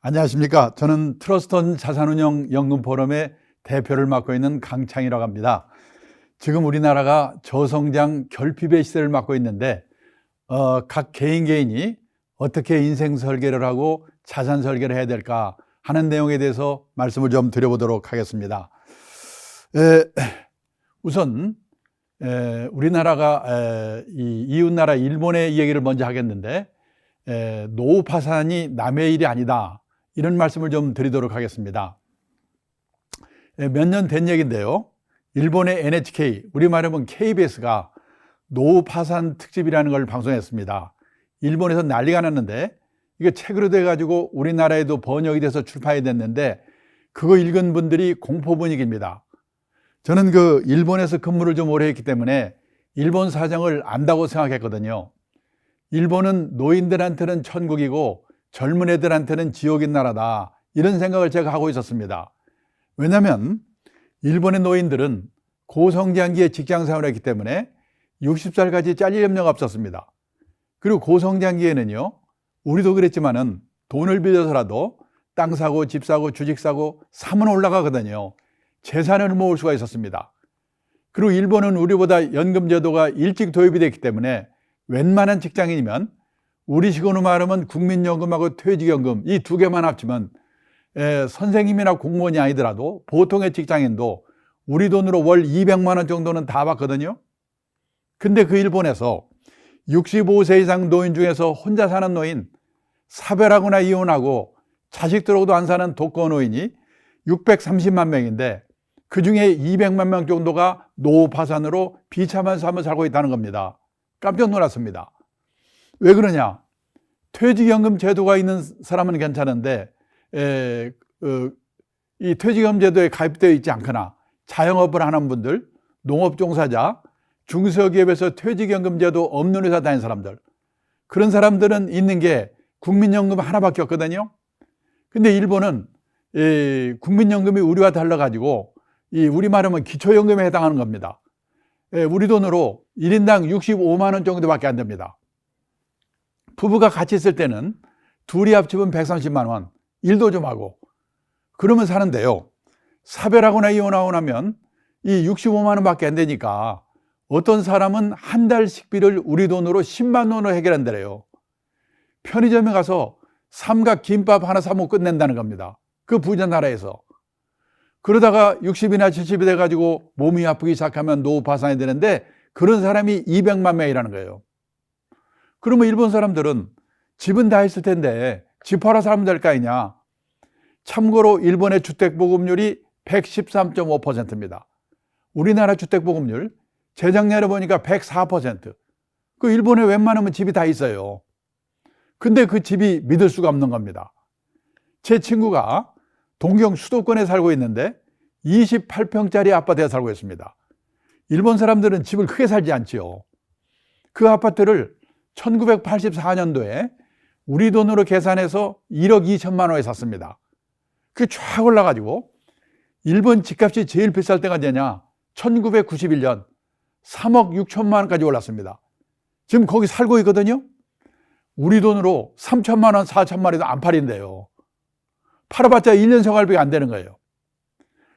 안녕하십니까. 저는 트러스트온 자산운용 연금포럼의 대표를 맡고 있는 강창이라고 합니다. 지금 우리나라가 저성장 결핍의 시대를 맞고 있는데 각 개인이 어떻게 인생 설계를 하고 자산 설계를 해야 될까 하는 내용에 대해서 말씀을 좀 드려보도록 하겠습니다. 우선 우리나라가 이웃나라 일본의 얘기를 먼저 하겠는데, 노후 파산이 남의 일이 아니다, 이런 말씀을 좀 드리도록 하겠습니다. 몇 년 된 얘기인데요, 일본의 NHK, 우리 말하면 KBS가 노후 파산 특집이라는 걸 방송했습니다. 일본에서 난리가 났는데, 이게 책으로 돼가지고 우리나라에도 번역이 돼서 출판이 됐는데, 그거 읽은 분들이 공포 분위기입니다. 저는 일본에서 근무를 좀 오래 했기 때문에 일본 사정을 안다고 생각했거든요. 일본은 노인들한테는 천국이고 젊은 애들한테는 지옥인 나라다, 이런 생각을 제가 하고 있었습니다. 왜냐하면 일본의 노인들은 고성장기에 직장생활을 했기 때문에 60살까지 잘릴 염려가 없었습니다. 그리고 고성장기에는요, 우리도 그랬지만은 돈을 빌려서라도 땅 사고 집 사고 주식 사고 사면 올라가거든요. 재산을 모을 수가 있었습니다. 그리고 일본은 우리보다 연금 제도가 일찍 도입이 됐기 때문에 웬만한 직장인이면 우리식으로 말하면 국민연금하고 퇴직연금, 이 두 개만 합치면 선생님이나 공무원이 아니더라도 보통의 직장인도 우리 돈으로 월 200만 원 정도는 다 받거든요. 근데 그 일본에서 65세 이상 노인 중에서 혼자 사는 노인, 사별하거나 이혼하고 자식들하고도 안 사는 독거 노인이 630만 명인데, 그 중에 200만 명 정도가 노후 파산으로 비참한 삶을 살고 있다는 겁니다. 깜짝 놀랐습니다. 왜 그러냐? 퇴직연금 제도가 있는 사람은 괜찮은데 이 퇴직연금 제도에 가입되어 있지 않거나 자영업을 하는 분들, 농업 종사자, 중소기업에서 퇴직연금 제도 없는 회사 다니는 사람들, 그런 사람들은 있는 게 국민연금 하나밖에 없거든요. 근데 일본은 국민연금이 우리와 달라가지고 우리 말하면 기초연금에 해당하는 겁니다. 우리 돈으로 1인당 65만 원 정도밖에 안 됩니다. 부부가 같이 있을 때는 둘이 합치면 130만 원, 일도 좀 하고 그러면 사는데요, 사별하거나 이혼하고 나면 이 65만 원밖에 안 되니까 어떤 사람은 한 달 식비를 우리 돈으로 10만 원으로 해결한다래요. 편의점에 가서 삼각 김밥 하나 사 먹고 끝낸다는 겁니다. 그 부자 나라에서. 그러다가 60이나 70이 돼가지고 몸이 아프기 시작하면 노후 파산이 되는데, 그런 사람이 200만 명이라는 거예요. 그러면 일본 사람들은 집은 다 있을 텐데 집 팔아 살면 될 거 아니냐. 참고로 일본의 주택보급률이 113.5%입니다. 우리나라 주택보급률 재작년에 보니까 104%. 그 일본에 웬만하면 집이 다 있어요. 근데 그 집이 믿을 수가 없는 겁니다. 제 친구가 동경 수도권에 살고 있는데 28평짜리 아파트에 살고 있습니다. 일본 사람들은 집을 크게 살지 않지요. 그 아파트를 1984년도에 우리 돈으로 계산해서 1억 2천만 원에 샀습니다. 그게 쫙 올라가지고 일본 집값이 제일 비쌀 때가 언제냐? 1991년 3억 6천만 원까지 올랐습니다. 지금 거기 살고 있거든요. 우리 돈으로 3천만 원, 4천만 원에도 안 팔린대요. 팔아봤자 1년 생활비가 안 되는 거예요.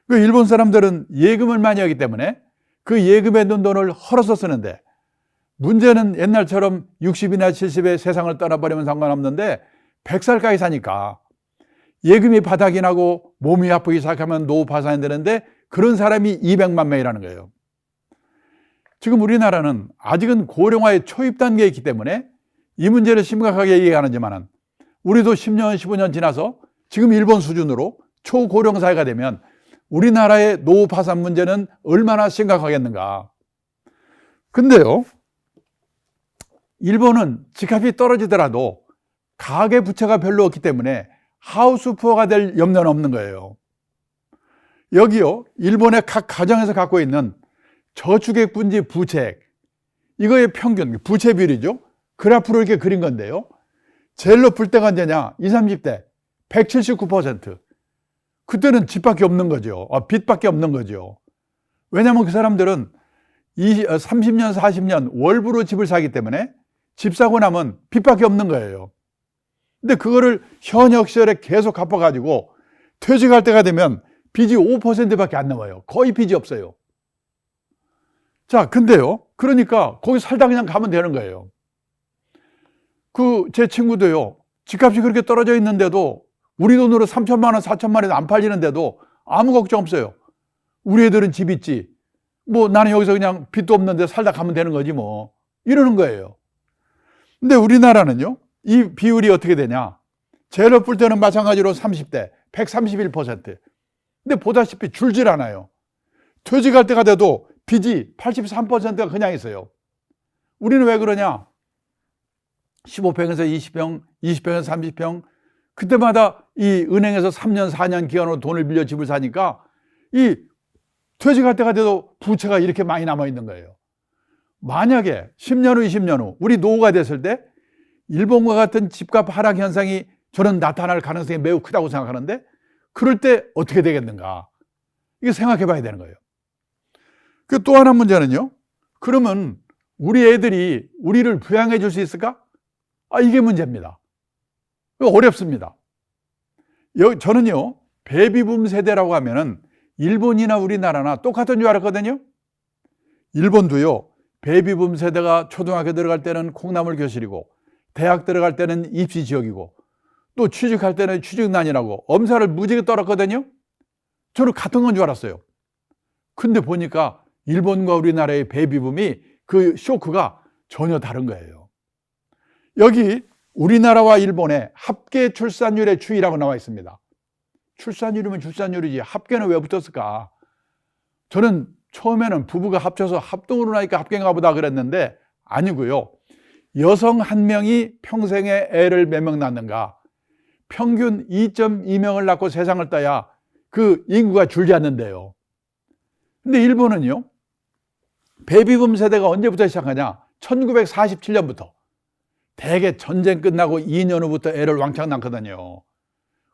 그 일본 사람들은 예금을 많이 하기 때문에 그 예금에 넣은 돈을 헐어서 쓰는데, 문제는 옛날처럼 60이나 70에 세상을 떠나버리면 상관없는데 100살까지 사니까 예금이 바닥이 나고 몸이 아프기 시작하면 노후 파산이 되는데, 그런 사람이 200만 명이라는 거예요. 지금 우리나라는 아직은 고령화의 초입 단계에 있기 때문에 이 문제를 심각하게 얘기하는지만은, 우리도 10년, 15년 지나서 지금 일본 수준으로 초고령 사회가 되면 우리나라의 노후 파산 문제는 얼마나 심각하겠는가. 근데요, 일본은 집값이 떨어지더라도 가계 부채가 별로 없기 때문에 하우스푸어가 될 염려는 없는 거예요. 여기요, 일본의 각 가정에서 갖고 있는 저축액분지 부채액, 이거의 평균, 부채 비율이죠. 그래프로 이렇게 그린 건데요, 제일 높을 때가 언제냐? 20, 30대 179%. 그때는 집밖에 없는 거죠. 빚밖에 없는 거죠. 왜냐하면 그 사람들은 30년, 40년 월부로 집을 사기 때문에 집 사고 나면 빚밖에 없는 거예요. 근데 그거를 현역 시절에 계속 갚아가지고 퇴직할 때가 되면 빚이 5%밖에 안 남아요. 거의 빚이 없어요. 자, 근데요. 그러니까 거기 살다 그냥 가면 되는 거예요. 제 친구도요. 집값이 그렇게 떨어져 있는데도 우리 돈으로 3천만 원, 4천만 원에도 안 팔리는데도 아무 걱정 없어요. 우리 애들은 집 있지. 뭐 나는 여기서 그냥 빚도 없는데 살다 가면 되는 거지 뭐. 이러는 거예요. 근데 우리나라는요. 이 비율이 어떻게 되냐. 제일 높을 때는 마찬가지로 30대, 131%. 근데 보다시피 줄질 않아요. 퇴직할 때가 돼도 빚이 83%가 그냥 있어요. 우리는 왜 그러냐? 15평에서 20평, 20평에서 30평, 그때마다 이 은행에서 3년, 4년 기간으로 돈을 빌려 집을 사니까 이 퇴직할 때가 돼도 부채가 이렇게 많이 남아있는 거예요. 만약에 10년 후, 20년 후 우리 노후가 됐을 때 일본과 같은 집값 하락 현상이 저는 나타날 가능성이 매우 크다고 생각하는데 그럴 때 어떻게 되겠는가? 이거 생각해 봐야 되는 거예요. 그 또 하나 문제는요. 그러면 우리 애들이 우리를 부양해 줄 수 있을까? 이게 문제입니다. 어렵습니다. 저는요, 베이비붐 세대라고 하면은 일본이나 우리나라나 똑같은 줄 알았거든요. 일본도요, 베이비붐 세대가 초등학교 들어갈 때는 콩나물 교실이고, 대학 들어갈 때는 입시 지역이고, 또 취직할 때는 취직난이라고 엄살을 무지개 떨었거든요. 저는 같은 건 줄 알았어요. 근데 보니까 일본과 우리나라의 베이비붐이 그 쇼크가 전혀 다른 거예요. 여기 우리나라와 일본의 합계 출산율의 추이라고 나와 있습니다. 출산율이면 출산율이지 합계는 왜 붙었을까? 저는 처음에는 부부가 합쳐서 합동으로 나니까 합계인가 보다 그랬는데 아니고요. 여성 한 명이 평생에 애를 몇 명 낳는가? 평균 2.2명을 낳고 세상을 떠야 그 인구가 줄지 않는데요. 근데 일본은요. 베이비붐 세대가 언제부터 시작하냐? 1947년부터. 대개 전쟁 끝나고 2년 후부터 애를 왕창 낳거든요.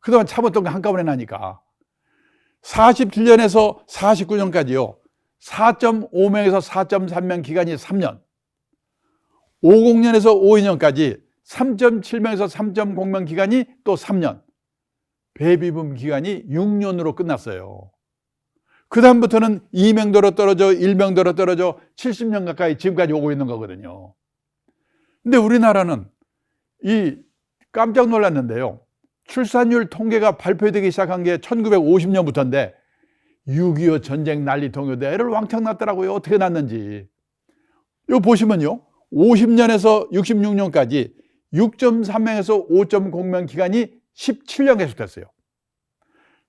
그동안 참았던 거 한꺼번에 나니까. 47년에서 49년까지요. 4.5명에서 4.3명 기간이 3년. 50년에서 52년까지 3.7명에서 3.0명 기간이 또 3년. 베이비붐 기간이 6년으로 끝났어요. 그 다음부터는 2명대로 떨어져 1명대로 떨어져 70년 가까이 지금까지 오고 있는 거거든요. 근데 우리나라는 깜짝 놀랐는데요. 출산율 통계가 발표되기 시작한 게 1950년부터인데 6.25 전쟁 난리 통요대 애를 왕창 낳더라고요. 어떻게 낳는지. 이거 보시면요. 50년에서 66년까지 6.3명에서 5.0명 기간이 17년 계속됐어요.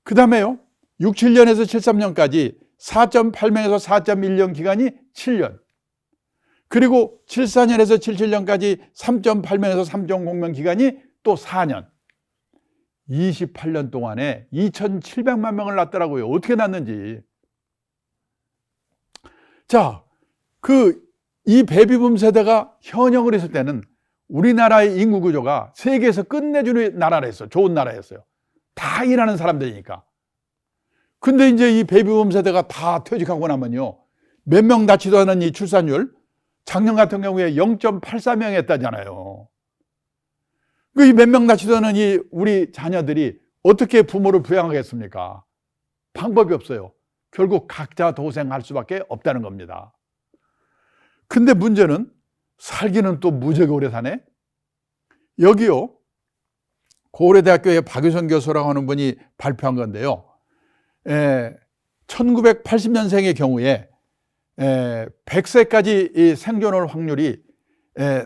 그 다음에요. 67년에서 73년까지 4.8명에서 4.1년 기간이 7년. 그리고 74년에서 77년까지 3.8명에서 3.0명 기간이 또 4년. 28년 동안에 2,700만 명을 낳더라고요. 어떻게 낳는지. 자, 이 베이비붐 세대가 현역을 했을 때는 우리나라의 인구 구조가 세계에서 끝내주는 나라였어요. 좋은 나라였어요. 다 일하는 사람들이니까. 근데 이제 이 베이비붐 세대가 다 퇴직하고 나면요. 몇 명 낳지도 않은 이 출산율, 작년 같은 경우에 0.84명 했다잖아요. 이 몇 명 낳지도 않은 이 우리 자녀들이 어떻게 부모를 부양하겠습니까? 방법이 없어요. 결국 각자 도생할 수밖에 없다는 겁니다. 근데 문제는 살기는 또 무지하게 오래 사네. 여기요. 고려대학교의 박유선 교수라고 하는 분이 발표한 건데요. 1980년생의 경우에 100세까지 생존할 확률이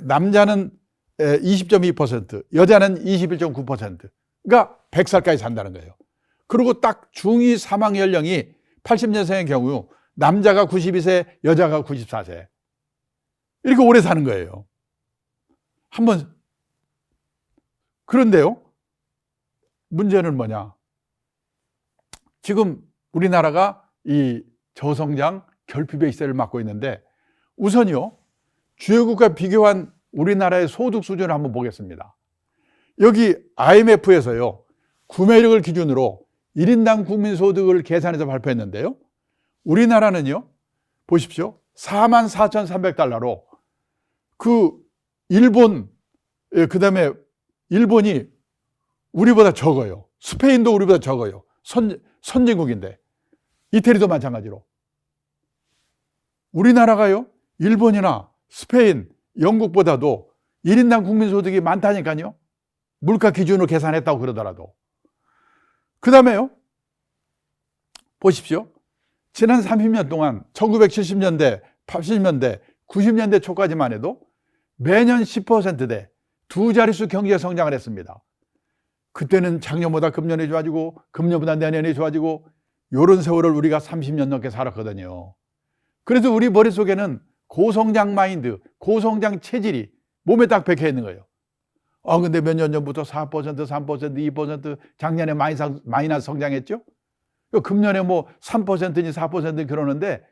남자는 20.2%, 여자는 21.9%. 그러니까 100살까지 산다는 거예요. 그리고 딱 중위 사망 연령이 80년생의 경우 남자가 92세, 여자가 94세. 이렇게 오래 사는 거예요. 그런데요. 문제는 뭐냐? 지금 우리나라가 이 저성장 결핍의 시대를 맞고 있는데 우선요. 주요국과 비교한 우리나라의 소득 수준을 한번 보겠습니다. 여기 IMF에서요. 구매력을 기준으로 1인당 국민소득을 계산해서 발표했는데요. 우리나라는요. 보십시오. 44,300달러로 일본이 우리보다 적어요. 스페인도 우리보다 적어요. 선진국인데. 이태리도 마찬가지로. 우리나라가요, 일본이나 스페인, 영국보다도 1인당 국민소득이 많다니까요. 물가 기준으로 계산했다고 그러더라도. 그 다음에요, 보십시오. 지난 30년 동안 1970년대, 80년대, 90년대 초까지만 해도 매년 10%대 두 자릿수 경제 성장을 했습니다. 그때는 작년보다 금년이 좋아지고 금년보다 내년이 좋아지고 이런 세월을 우리가 30년 넘게 살았거든요. 그래서 우리 머릿속에는 고성장 마인드, 고성장 체질이 몸에 딱 박혀 있는 거예요. 근데 몇 년 전부터 4%, 3%, 2% 작년에 마이너스 성장했죠? 금년에 뭐 3%니 4%니 그러는데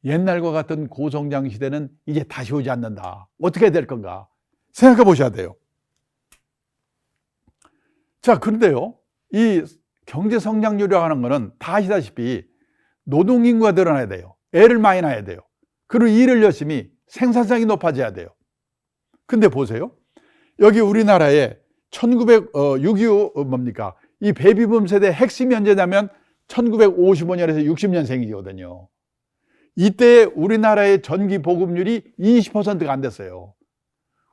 옛날과 같은 고성장 시대는 이제 다시 오지 않는다. 어떻게 해야 될 건가? 생각해 보셔야 돼요. 자, 그런데요, 이 경제 성장률이라고 하는 거는 다 아시다시피 노동인구가 늘어나야 돼요. 애를 많이 낳아야 돼요. 그리고 일을 열심히 생산성이 높아져야 돼요. 근데 보세요. 여기 우리나라에 6.25 뭡니까? 이 베이비붐 세대 핵심이 언제냐면 1955년에서 60년생이거든요. 이때 우리나라의 전기 보급률이 20%가 안 됐어요.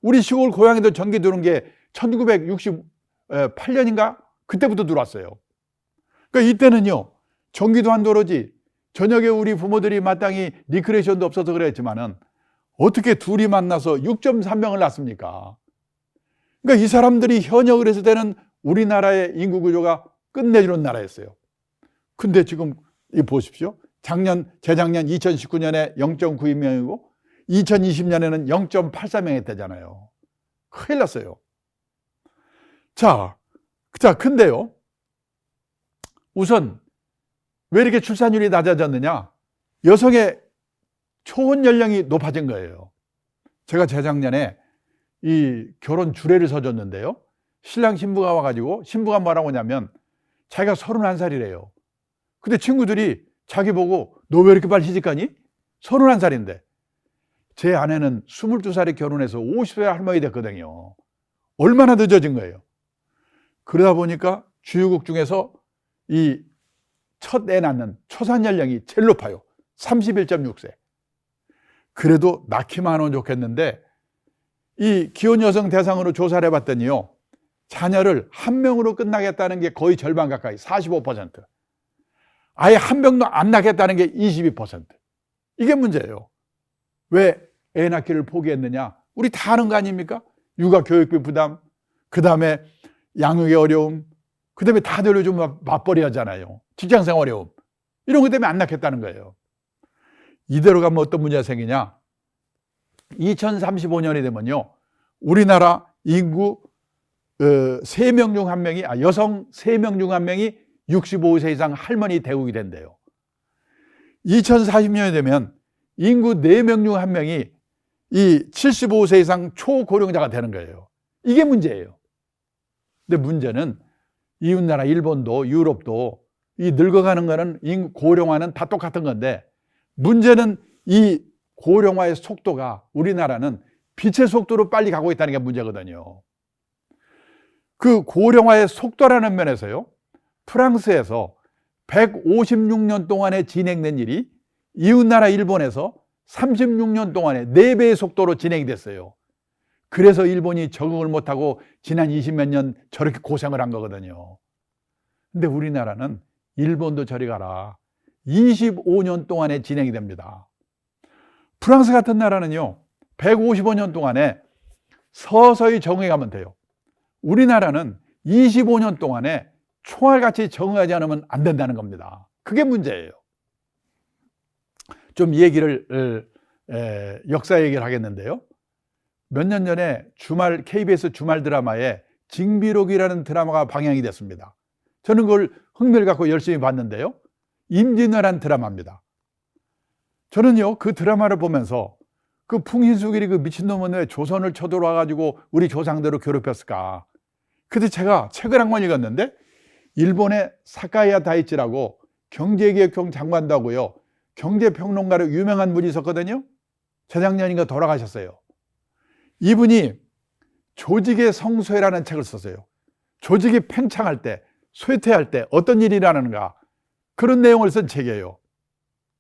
우리 시골 고향에도 전기 들어온 게 1968년인가? 그때부터 들어왔어요. 그러니까 이때는요, 전기도 안 들어오지, 저녁에 우리 부모들이 마땅히 리크레이션도 없어서 그랬지만은 어떻게 둘이 만나서 6.3명을 낳습니까? 그러니까 이 사람들이 현역을 했을 때는 우리나라의 인구 구조가 끝내주는 나라였어요. 근데 지금 보십시오. 재작년 2019년에 0.92명이고 2020년에는 0.84명 했다잖아요. 큰일 났어요. 자, 근데요, 우선 왜 이렇게 출산율이 낮아졌느냐? 여성의 초혼 연령이 높아진 거예요. 제가 재작년에 이 결혼 주례를 서줬는데요, 신랑 신부가 와가지고 신부가 뭐라고 하냐면 자기가 31살이래요. 근데 친구들이 자기 보고 너 왜 이렇게 빨리 시집가니? 31살인데. 제 아내는 22살에 결혼해서 50세 할머니 됐거든요. 얼마나 늦어진 거예요. 그러다 보니까 주요국 중에서 이 첫 애 낳는 초산 연령이 제일 높아요. 31.6세. 그래도 낳기만 하면 좋겠는데 이 기혼 여성 대상으로 조사를 해봤더니요, 자녀를 한 명으로 끝나겠다는 게 거의 절반 가까이 45%, 아예 한 명도 안 낳겠다는 게 22%. 이게 문제예요. 왜 애 낳기를 포기했느냐? 우리 다 아는 거 아닙니까? 육아 교육비 부담, 그 다음에 양육의 어려움, 그 다음에 다들 요즘 맞벌이 하잖아요. 직장생활 어려움. 이런 것 때문에 안 낳겠다는 거예요. 이대로 가면 어떤 문제가 생기냐? 2035년이 되면요, 우리나라 인구 3명 중 1명이, 여성 3명 중 1명이 65세 이상 할머니 대국이 된대요. 2040년이 되면 인구 4명 중 1명이 이 75세 이상 초고령자가 되는 거예요. 이게 문제예요. 근데 문제는 이웃나라 일본도 유럽도 이 늙어가는 거는 인구 고령화는 다 똑같은 건데, 문제는 이 고령화의 속도가 우리나라는 빛의 속도로 빨리 가고 있다는 게 문제거든요. 그 고령화의 속도라는 면에서요, 프랑스에서 156년 동안에 진행된 일이 이웃나라 일본에서 36년 동안에 4배의 속도로 진행이 됐어요. 그래서 일본이 적응을 못하고 지난 20몇 년 저렇게 고생을 한 거거든요. 근데 우리나라는 일본도 저리 가라, 25년 동안에 진행이 됩니다. 프랑스 같은 나라는요, 155년 동안에 서서히 적응해 가면 돼요. 우리나라는 25년 동안에 총알같이 적응하지 않으면 안 된다는 겁니다. 그게 문제예요. 좀 역사 얘기를 하겠는데요, 몇 년 전에 KBS 주말 드라마에 징비록이라는 드라마가 방영이 됐습니다. 저는 그걸 흥미를 갖고 열심히 봤는데요, 임진왜란 드라마입니다. 저는요, 그 드라마를 보면서 그 풍신수길이 그 미친놈은 왜 조선을 쳐들어와가지고 우리 조상대로 괴롭혔을까? 그때 제가 책을 한 권 읽었는데, 일본의 사카야 다이치라고 경제기획청 장관도 하고요, 경제평론가로 유명한 분이 있었거든요. 재작년인가 돌아가셨어요. 이분이 조직의 성쇠라는 책을 썼어요. 조직이 팽창할 때, 쇠퇴할 때 어떤 일이 일어나는가, 그런 내용을 쓴 책이에요.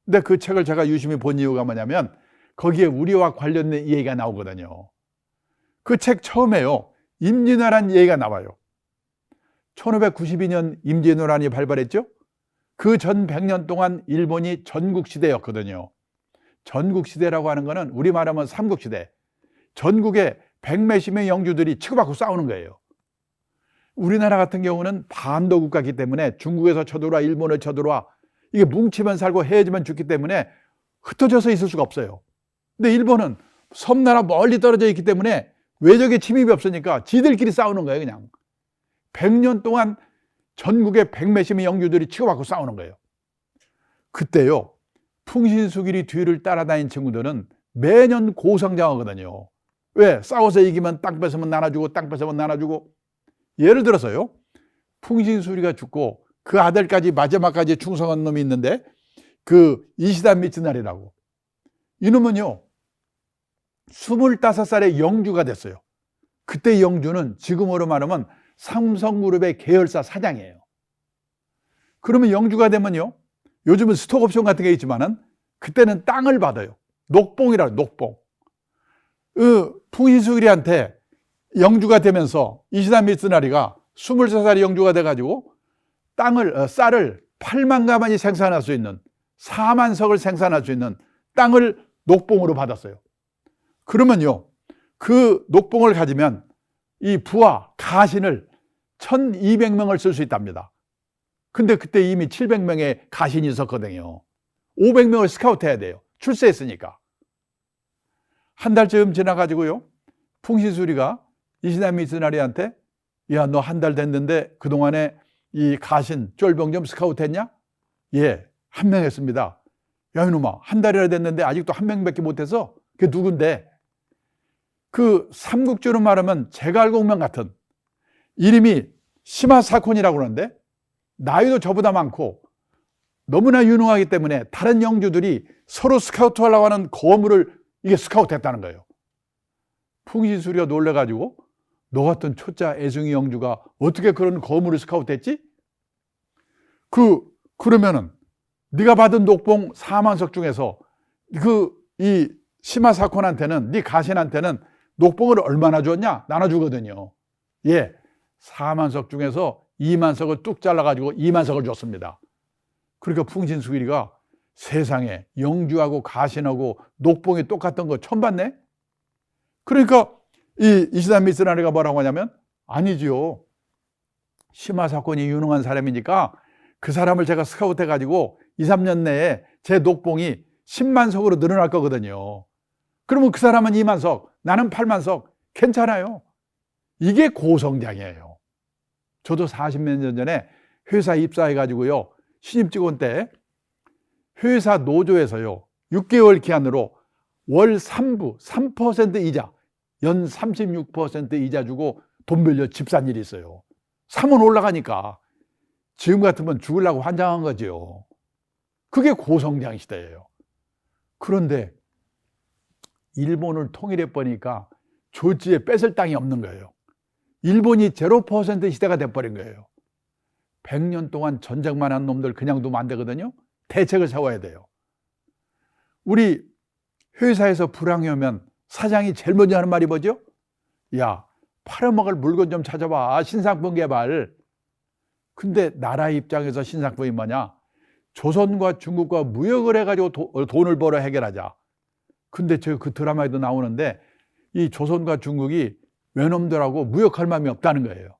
근데 그 책을 제가 유심히 본 이유가 뭐냐면 거기에 우리와 관련된 얘기가 나오거든요. 그 책 처음에요, 임진왜란 얘기가 나와요. 1592년 임진왜란이 발발했죠. 그 전 100년 동안 일본이 전국시대였거든요. 전국시대라고 하는 거는 우리 말하면 삼국시대, 전국에 백몇십 명의 영주들이 치고받고 싸우는 거예요. 우리나라 같은 경우는 반도 국가이기 때문에 중국에서 쳐들어와, 일본에 쳐들어와, 이게 뭉치면 살고 헤어지면 죽기 때문에 흩어져서 있을 수가 없어요. 근데 일본은 섬나라 멀리 떨어져 있기 때문에 외적의 침입이 없으니까 지들끼리 싸우는 거예요. 그냥 100년 동안 전국에 백몇십 명의 영주들이 치고받고 싸우는 거예요. 그때요, 풍신수길이 뒤를 따라다닌 친구들은 매년 고성장하거든요. 왜? 싸워서 이기면 땅 뺏으면 나눠주고, 땅 뺏으면 나눠주고. 예를 들어서요, 풍신수리가 죽고 그 아들까지 마지막까지 충성한 놈이 있는데, 그 이시다 미츠나리라고, 이놈은요 25살에 영주가 됐어요. 그때 영주는 지금으로 말하면 삼성그룹의 계열사 사장이에요. 그러면 영주가 되면요, 요즘은 스톡옵션 같은 게 있지만은 그때는 땅을 받아요. 녹봉이라고, 녹봉. 풍신수길이한테 영주가 되면서 이시다 미츠나리가 23살에 영주가 돼가지고 쌀을 8만 가마니 생산할 수 있는, 4만 석을 생산할 수 있는 땅을 녹봉으로 받았어요. 그러면요, 그 녹봉을 가지면 이 부하, 가신을 1200명을 쓸 수 있답니다. 근데 그때 이미 700명의 가신이 있었거든요. 500명을 스카우트 해야 돼요. 출세했으니까. 한 달쯤 지나가지고요, 풍신수리가 이시다 미츠나리한테, 야, 너 한 달 됐는데 그동안에 이 가신, 쫄병 좀 스카우트 했냐? 예, 1명 했습니다. 야, 이놈아, 한 달이나 됐는데 아직도 1명밖에 못해서. 그게 누군데? 그 삼국지로 말하면 제갈공명 같은, 이름이 시마사콘이라고 그러는데 나이도 저보다 많고 너무나 유능하기 때문에 다른 영주들이 서로 스카우트 하려고 하는 거물을 이게 스카우트 했다는 거예요. 풍신수리가 놀래가지고, 너 같은 초짜 애송이 영주가 어떻게 그런 거물을 스카우트 했지? 그러면은 네가 받은 녹봉 4만 석 중에서 이 시마사콘한테는, 네 가신한테는 녹봉을 얼마나 줬냐? 나눠주거든요. 예, 4만 석 중에서 2만 석을 뚝 잘라가지고 2만 석을 줬습니다. 그러니까 풍신수길이가 세상에 영주하고 가신하고 녹봉이 똑같은 거 처음 봤네? 그러니까 이 이시다 미츠나리가 뭐라고 하냐면, 아니지요, 시마사콘이 유능한 사람이니까 그 사람을 제가 스카우트 해가지고 2, 3년 내에 제 녹봉이 10만 석으로 늘어날 거거든요. 그러면 그 사람은 2만 석, 나는 8만 석, 괜찮아요. 이게 고성장이에요. 저도 40몇 년 전에 회사 입사해가지고요, 신입 직원 때 회사 노조에서요 6개월 기한으로 월 3부 3% 이자, 연 36% 이자 주고 돈 빌려 집 산 일이 있어요. 3원 올라가니까 지금 같으면 죽으려고 환장한 거죠. 그게 고성장 시대예요. 그런데 일본을 통일해 보니까 조지에 뺏을 땅이 없는 거예요. 일본이 0% 시대가 돼버린 거예요. 100년 동안 전쟁만 한 놈들 그냥 두면 안 되거든요. 대책을 세워야 돼요. 우리 회사에서 불황이 오면 사장이 제일 먼저 하는 말이 뭐죠? 야, 팔아먹을 물건 좀 찾아봐. 신상품 개발. 근데 나라 입장에서 신상품이 뭐냐? 조선과 중국과 무역을 해가지고 돈을 벌어 해결하자. 근데 그 드라마에도 나오는데 이 조선과 중국이 외놈들하고 무역할 마음이 없다는 거예요.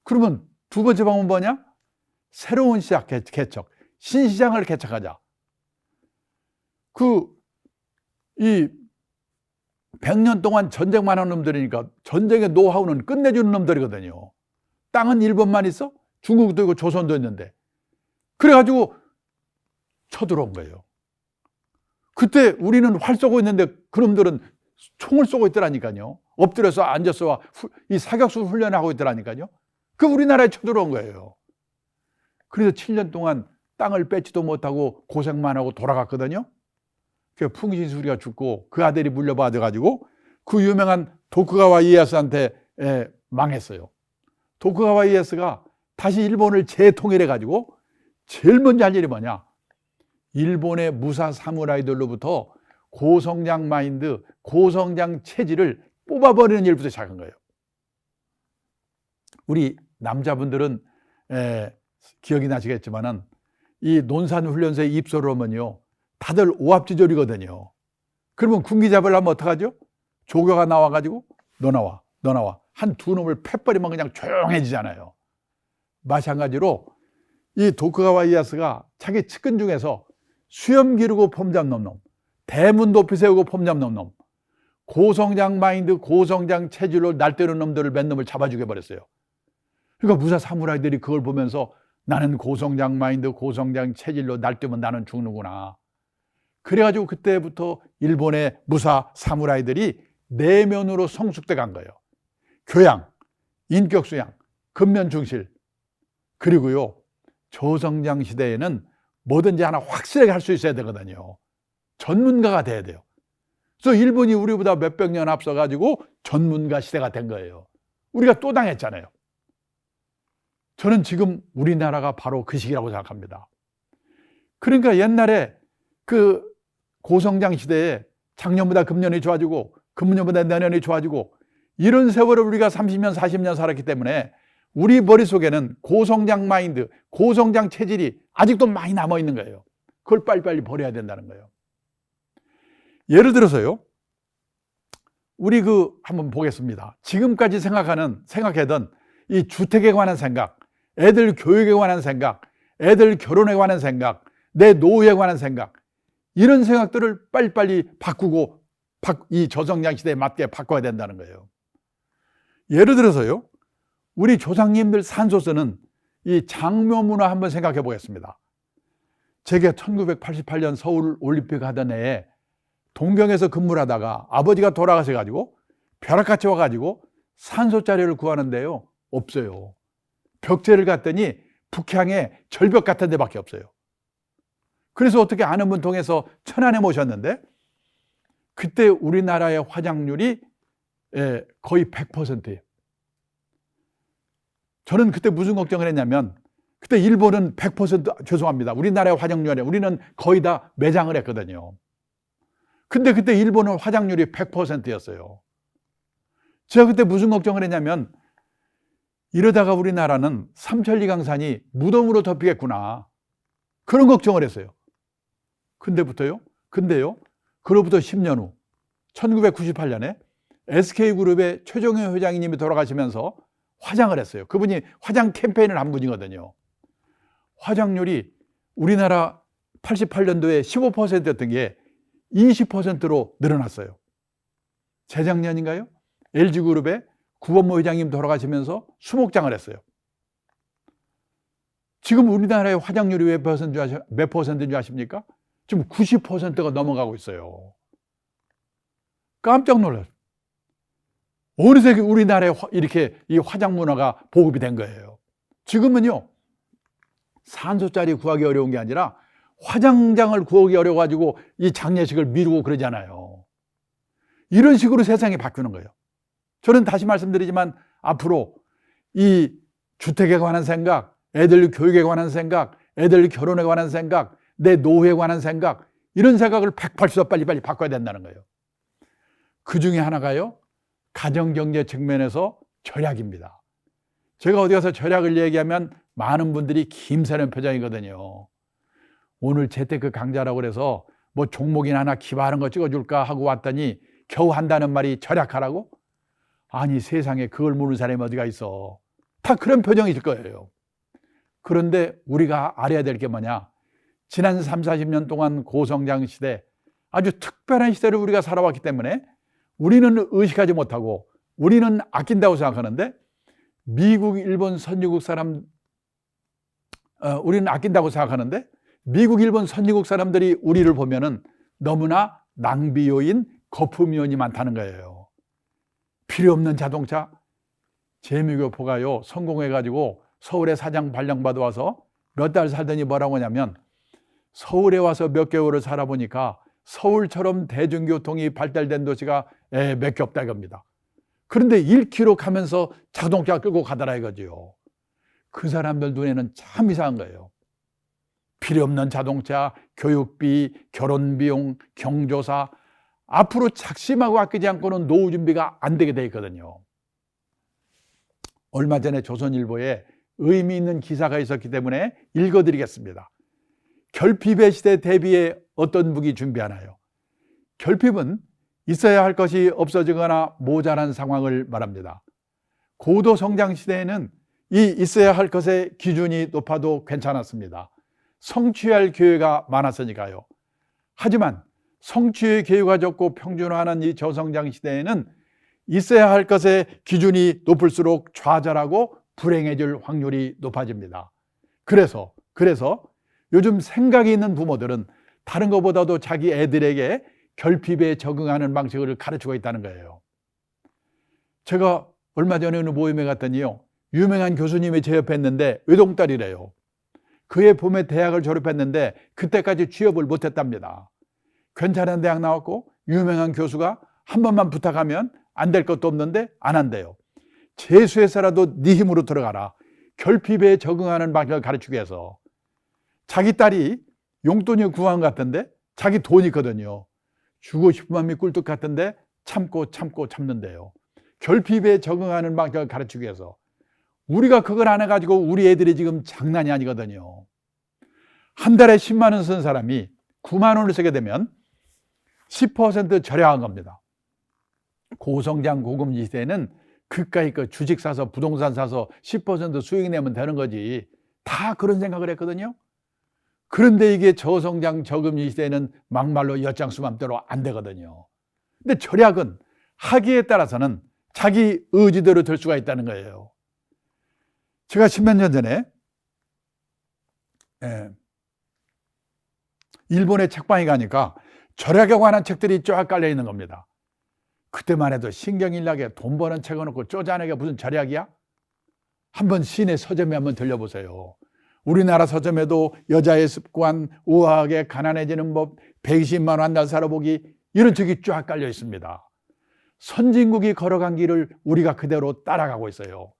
그러면 두 번째 방법은 뭐냐? 새로운 시장 개척, 신시장을 개척하자. 이 100년 동안 전쟁만 한 놈들이니까 전쟁의 노하우는 끝내주는 놈들이거든요. 땅은 일본만 있어? 중국도 있고 조선도 있는데. 그래가지고 쳐들어온 거예요. 그때 우리는 활 쏘고 있는데 그놈들은 총을 쏘고 있더라니까요. 엎드려서 앉아서 이 사격수 훈련하고 있더라니까요. 그 우리나라에 쳐들어온 거예요. 그래서 7년 동안 땅을 뺏지도 못하고 고생만 하고 돌아갔거든요. 그 풍신수리가 죽고 그 아들이 물려받아가지고 그 유명한 도쿠가와 이에야스한테 망했어요. 도쿠가와 이에야스가 다시 일본을 재통일해가지고 제일 먼저 할 일이 뭐냐? 일본의 무사 사무라이들로부터 고성장 마인드, 고성장 체질을 뽑아버리는 일부터 시작한 거예요. 우리 남자분들은 기억이 나시겠지만은 이 논산훈련소에 입소를 하면요, 다들 오합지졸이거든요. 그러면 군기 잡으려면 어떡하죠? 조교가 나와가지고 너 나와 한 두 놈을 패버리면 그냥 조용해지잖아요. 마찬가지로 이 도쿠가와 이에야스가 자기 측근 중에서 수염 기르고 폼 잡는 놈, 대문 높이 세우고 폼 잡는 놈, 고성장 마인드, 고성장 체질로 날뛰는 놈들을 몇 놈을 잡아 죽여버렸어요. 그러니까 무사 사무라이들이 그걸 보면서 나는 고성장 마인드, 고성장 체질로 날뛰면 나는 죽는구나. 그래가지고 그때부터 일본의 무사 사무라이들이 내면으로 성숙돼 간 거예요. 교양, 인격 수양, 근면 중실. 그리고요, 조성장 시대에는 뭐든지 하나 확실하게 할 수 있어야 되거든요. 전문가가 돼야 돼요. 그래서 일본이 우리보다 몇백 년 앞서가지고 전문가 시대가 된 거예요. 우리가 또 당했잖아요. 저는 지금 우리나라가 바로 그 시기라고 생각합니다. 그러니까 옛날에 그 고성장 시대에 작년보다 금년이 좋아지고 금년보다 내년이 좋아지고 이런 세월을 우리가 30년, 40년 살았기 때문에 우리 머릿속에는 고성장 마인드, 고성장 체질이 아직도 많이 남아있는 거예요. 그걸 빨리빨리 버려야 된다는 거예요. 예를 들어서요, 우리 한번 보겠습니다. 지금까지 생각하던 이 주택에 관한 생각, 애들 교육에 관한 생각, 애들 결혼에 관한 생각, 내 노후에 관한 생각, 이런 생각들을 빨리빨리 바꾸고 이 저성장 시대에 맞게 바꿔야 된다는 거예요. 예를 들어서요, 우리 조상님들 산소 쓰는 이 장묘 문화 한번 생각해 보겠습니다. 제가 1988년 서울 올림픽 하던 해에 동경에서 근무를 하다가 아버지가 돌아가셔가지고 벼락같이 와가지고 산소 자료를 구하는데요, 없어요. 벽지를 갔더니 북향에 절벽 같은 데밖에 없어요. 그래서 어떻게 아는 분 통해서 천안에 모셨는데 그때 우리나라의 화장률이 거의 100%예요. 저는 그때 무슨 걱정을 했냐면, 그때 일본은 100% 죄송합니다. 우리나라의 화장률에 우리는 거의 다 매장을 했거든요. 근데 그때 일본은 화장률이 100%였어요. 제가 그때 무슨 걱정을 했냐면, 이러다가 우리나라는 삼천리 강산이 무덤으로 덮이겠구나, 그런 걱정을 했어요. 근데요, 그로부터 10년 후 1998년에 SK그룹의 최종현 회장님이 돌아가시면서 화장을 했어요. 그분이 화장 캠페인을 한 분이거든요. 화장률이 우리나라 88년도에 15%였던 게 20%로 늘어났어요. 재작년인가요? LG그룹의 구본모 회장님 돌아가시면서 수목장을 했어요. 지금 우리나라의 화장률이 몇 퍼센트인 줄 아십니까? 지금 90%가 넘어가고 있어요. 깜짝 놀랐어요. 어느새 우리나라에 이렇게 이 화장 문화가 보급이 된 거예요. 지금은요, 산소짜리 구하기 어려운 게 아니라 화장장을 구하기 어려워가지고 이 장례식을 미루고 그러잖아요. 이런 식으로 세상이 바뀌는 거예요. 저는 다시 말씀드리지만 앞으로 이 주택에 관한 생각, 애들 교육에 관한 생각, 애들 결혼에 관한 생각, 내 노후에 관한 생각, 이런 생각을 180도 빨리빨리 바꿔야 된다는 거예요. 그 중에 하나가요, 가정경제 측면에서 절약입니다. 제가 어디 가서 절약을 얘기하면 많은 분들이 김새는 표정이거든요. 오늘 재테크 강좌라고 그래서 뭐 종목이나 하나 기발한 거 찍어줄까 하고 왔더니 겨우 한다는 말이 절약하라고? 아니, 세상에 그걸 모르는 사람이 어디가 있어. 다 그런 표정이실 거예요. 그런데 우리가 알아야 될 게 뭐냐, 지난 30-40년 동안 고성장 시대, 아주 특별한 시대를 우리가 살아왔기 때문에 우리는 의식하지 못하고 우리는 아낀다고 생각하는데, 미국, 일본, 선진국 사람, 우리는 아낀다고 생각하는데 미국, 일본, 선진국 사람들이 우리를 보면은 너무나 낭비 요인, 거품 요인이 많다는 거예요. 필요 없는 자동차, 재미교포가요 성공해가지고 서울에 사장 발령받아 와서 몇 달 살더니 뭐라고 하냐면, 서울에 와서 몇 개월을 살아보니까 서울처럼 대중교통이 발달된 도시가 몇 개 없다 이겁니다. 그런데 1km 가면서 자동차 끌고 가더라 이거죠. 그 사람들 눈에는 참 이상한 거예요. 필요 없는 자동차, 교육비, 결혼비용, 경조사, 앞으로 작심하고 아끼지 않고는 노후 준비가 안 되게 돼 있거든요. 얼마 전에 조선일보에 의미 있는 기사가 있었기 때문에 읽어드리겠습니다. 결핍의 시대 대비해 어떤 무기 준비하나요? 결핍은 있어야 할 것이 없어지거나 모자란 상황을 말합니다. 고도 성장 시대에는 이 있어야 할 것의 기준이 높아도 괜찮았습니다. 성취할 기회가 많았으니까요. 하지만 성취의 기회가 적고 평준화하는 이 저성장 시대에는 있어야 할 것의 기준이 높을수록 좌절하고 불행해질 확률이 높아집니다. 그래서 요즘 생각이 있는 부모들은 다른 것보다도 자기 애들에게 결핍에 적응하는 방식을 가르치고 있다는 거예요. 제가 얼마 전에 어느 모임에 갔더니요, 유명한 교수님이 제 옆에 있는데 외동딸이래요. 그해 봄에 대학을 졸업했는데 그때까지 취업을 못했답니다. 괜찮은 대학 나왔고 유명한 교수가 한 번만 부탁하면 안 될 것도 없는데 안 한대요. 재수해서라도 네 힘으로 들어가라. 결핍에 적응하는 방식을 가르치기 위해서. 자기 딸이 용돈이 구한 것 같은데 자기 돈이 있거든요. 주고 싶은 마음이 꿀떡 같은데 참는데요. 결핍에 적응하는 방식을 가르치기 위해서. 우리가 그걸 안 해가지고 우리 애들이 지금 장난이 아니거든요. 한 달에 10만 원 쓴 사람이 9만 원을 쓰게 되면 10% 절약한 겁니다. 고성장 고금리 시대에는 그까이 그 주식 사서 부동산 사서 10% 수익 내면 되는 거지. 다 그런 생각을 했거든요. 그런데 이게 저성장 저금리 시대에는 막말로 엿장수 맘대로 안 되거든요. 근데 절약은 하기에 따라서는 자기 의지대로 될 수가 있다는 거예요. 제가 10몇 년 전에 일본에 책방에 가니까 절약에 관한 책들이 쫙 깔려 있는 겁니다. 그때만 해도 신경일나게 돈 버는 책을 놓고 쪼잔하게 무슨 절약이야? 한번 시내 서점에 한번 들려보세요. 우리나라 서점에도 여자의 습관, 우아하게 가난해지는 법, 120만 원 한 달 살아보기, 이런 책이 쫙 깔려 있습니다. 선진국이 걸어간 길을 우리가 그대로 따라가고 있어요.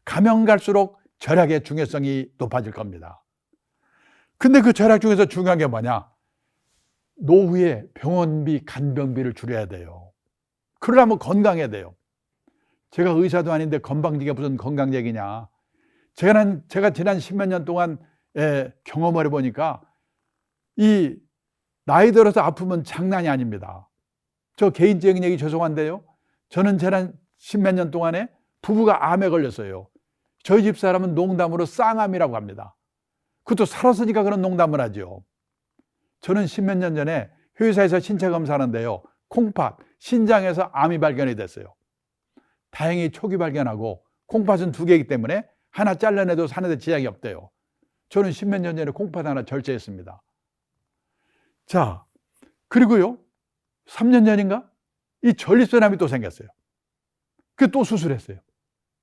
가면 갈수록 절약의 중요성이 높아질 겁니다. 근데 그 절약 중에서 중요한 게 뭐냐? 노후에 병원비, 간병비를 줄여야 돼요. 그러려면 건강해야 돼요. 제가 의사도 아닌데 건방지게 무슨 건강 얘기냐. 제가 지난 10몇 년 동안 경험을 해보니까 이 나이 들어서 아프면 장난이 아닙니다. 저 개인적인 얘기 죄송한데요. 저는 지난 10몇 년 동안에 부부가 암에 걸렸어요. 저희 집 사람은 농담으로 쌍암이라고 합니다. 그것도 살았으니까 그런 농담을 하죠. 저는 10몇 년 전에 회사에서 신체 검사하는데요. 콩팥, 신장에서 암이 발견이 됐어요. 다행히 초기 발견하고 콩팥은 2개이기 때문에 하나 잘라내도 사는데 지장이 없대요. 저는 10몇 년 전에 콩팥 하나 절제했습니다. 자, 그리고요, 3년 전인가? 이 전립선암이 또 생겼어요. 그 또 수술했어요.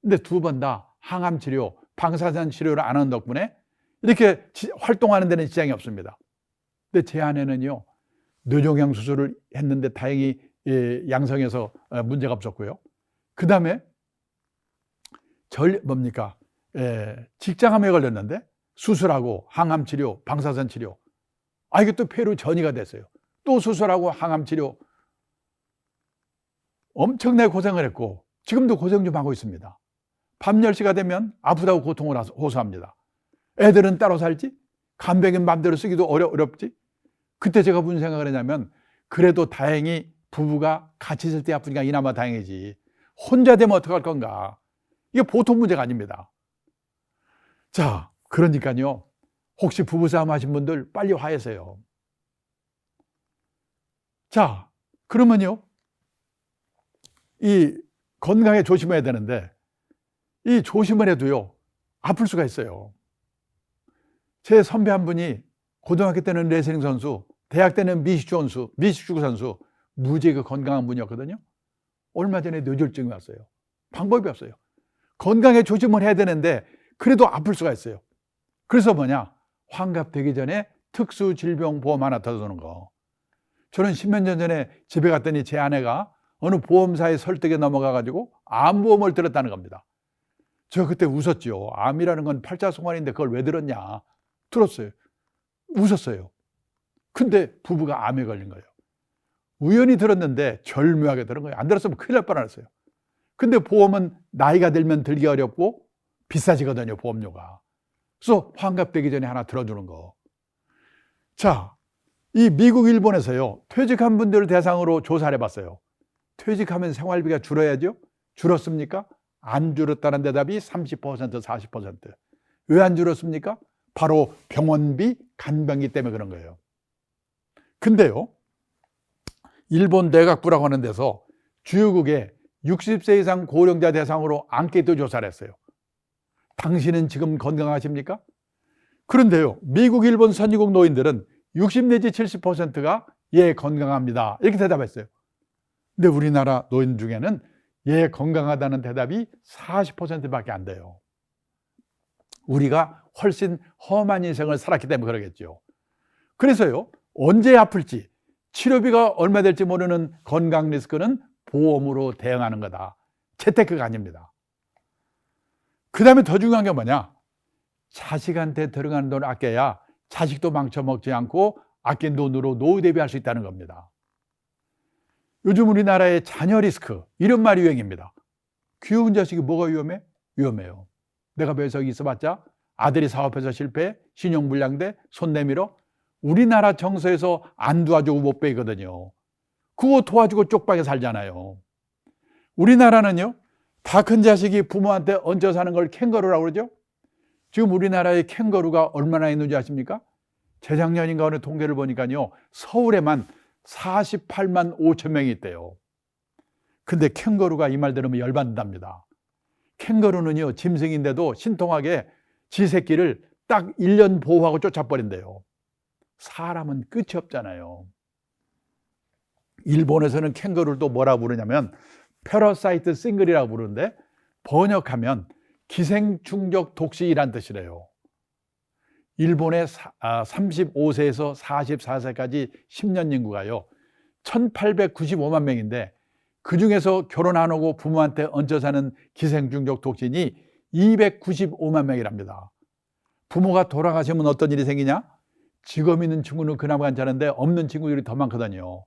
근데 2번 다 항암 치료, 방사선 치료를 안 하는 덕분에 이렇게 활동하는 데는 지장이 없습니다. 근데 제 아내는요, 뇌종양 수술을 했는데 다행히 양성해서 문제가 없었고요. 그 다음에 직장암에 걸렸는데 수술하고 항암 치료, 방사선 치료. 이게 또 폐로 전이가 됐어요. 또 수술하고 항암 치료. 엄청나게 고생을 했고 지금도 고생 좀 하고 있습니다. 밤 10시가 되면 아프다고 고통을 호소합니다. 애들은 따로 살지? 간병인 맘대로 쓰기도 어렵지? 그때 제가 무슨 생각을 했냐면, 그래도 다행히 부부가 같이 있을 때 아프니까 이나마 다행이지. 혼자 되면 어떡할 건가? 이게 보통 문제가 아닙니다. 자, 그러니까요, 혹시 부부싸움 하신 분들 빨리 화해하세요. 자, 그러면요, 이 건강에 조심해야 되는데, 이 조심을 해도요, 아플 수가 있어요. 제 선배 한 분이 고등학교 때는 레슬링 선수, 대학 때는 미식축구 선수, 무지하게 건강한 분이었거든요. 얼마 전에 뇌졸중이 왔어요. 방법이 없어요. 건강에 조심을 해야 되는데 그래도 아플 수가 있어요. 그래서 뭐냐? 환갑되기 전에 특수질병보험 하나 더 드는 거. 저는 10몇 년 전에 집에 갔더니 제 아내가 어느 보험사의 설득에 넘어가가지고 암보험을 들었다는 겁니다. 저 그때 웃었죠. 암이라는 건 팔자송환인데 그걸 왜 들었냐. 들었어요. 웃었어요. 근데 부부가 암에 걸린 거예요. 우연히 들었는데 절묘하게 들은 거예요. 안 들었으면 큰일 날 뻔했어요. 근데 보험은 나이가 들면 들기 어렵고 비싸지거든요, 보험료가. 그래서 환갑되기 전에 하나 들어주는 거. 자, 이 미국, 일본에서요, 퇴직한 분들을 대상으로 조사를 해봤어요. 퇴직하면 생활비가 줄어야죠? 줄었습니까? 안 줄었다는 대답이 30%, 40%. 왜 안 줄었습니까? 바로 병원비, 간병비 때문에 그런 거예요. 근데요, 일본 내각부라고 하는 데서 주요국에 60세 이상 고령자 대상으로 앙케이트 조사를 했어요. 당신은 지금 건강하십니까? 그런데요, 미국, 일본 선진국 노인들은 60 내지 70%가 예, 건강합니다. 이렇게 대답했어요. 근데 우리나라 노인 중에는 예, 건강하다는 대답이 40%밖에 안 돼요. 우리가 훨씬 험한 인생을 살았기 때문에 그러겠죠. 그래서요, 언제 아플지, 치료비가 얼마 될지 모르는 건강 리스크는 보험으로 대응하는 거다. 재테크가 아닙니다. 그 다음에 더 중요한 게 뭐냐? 자식한테 들어가는 돈을 아껴야 자식도 망쳐먹지 않고 아낀 돈으로 노후 대비할 수 있다는 겁니다. 요즘 우리나라의 자녀 리스크, 이런 말이 유행입니다. 귀여운 자식이 뭐가 위험해? 위험해요. 내가 배석이 있어봤자 아들이 사업해서 실패, 신용불량돼, 손 내밀어. 우리나라 정서에서 안 도와주고 못 빼거든요. 그거 도와주고 쪽박에 살잖아요. 우리나라는요, 다 큰 자식이 부모한테 얹혀 사는 걸 캥거루라고 그러죠. 지금 우리나라의 캥거루가 얼마나 있는지 아십니까? 재작년인가 어느 통계를 보니까요, 서울에만 48만 5천 명이 있대요. 근데 캥거루가 이 말 들으면 열받는답니다. 캥거루는요, 짐승인데도 신통하게 지 새끼를 딱 1년 보호하고 쫓아버린대요. 사람은 끝이 없잖아요. 일본에서는 캥거루를 또 뭐라고 부르냐면 패러사이트 싱글이라고 부르는데, 번역하면 기생충적 독식이란 뜻이래요. 일본의 35세에서 44세까지 10년 인구가요, 1895만 명인데 그 중에서 결혼 안 하고 부모한테 얹혀 사는 기생충적 독신이 295만 명이랍니다. 부모가 돌아가시면 어떤 일이 생기냐? 직업 있는 친구는 그나마 괜찮은데 없는 친구들이 더 많거든요.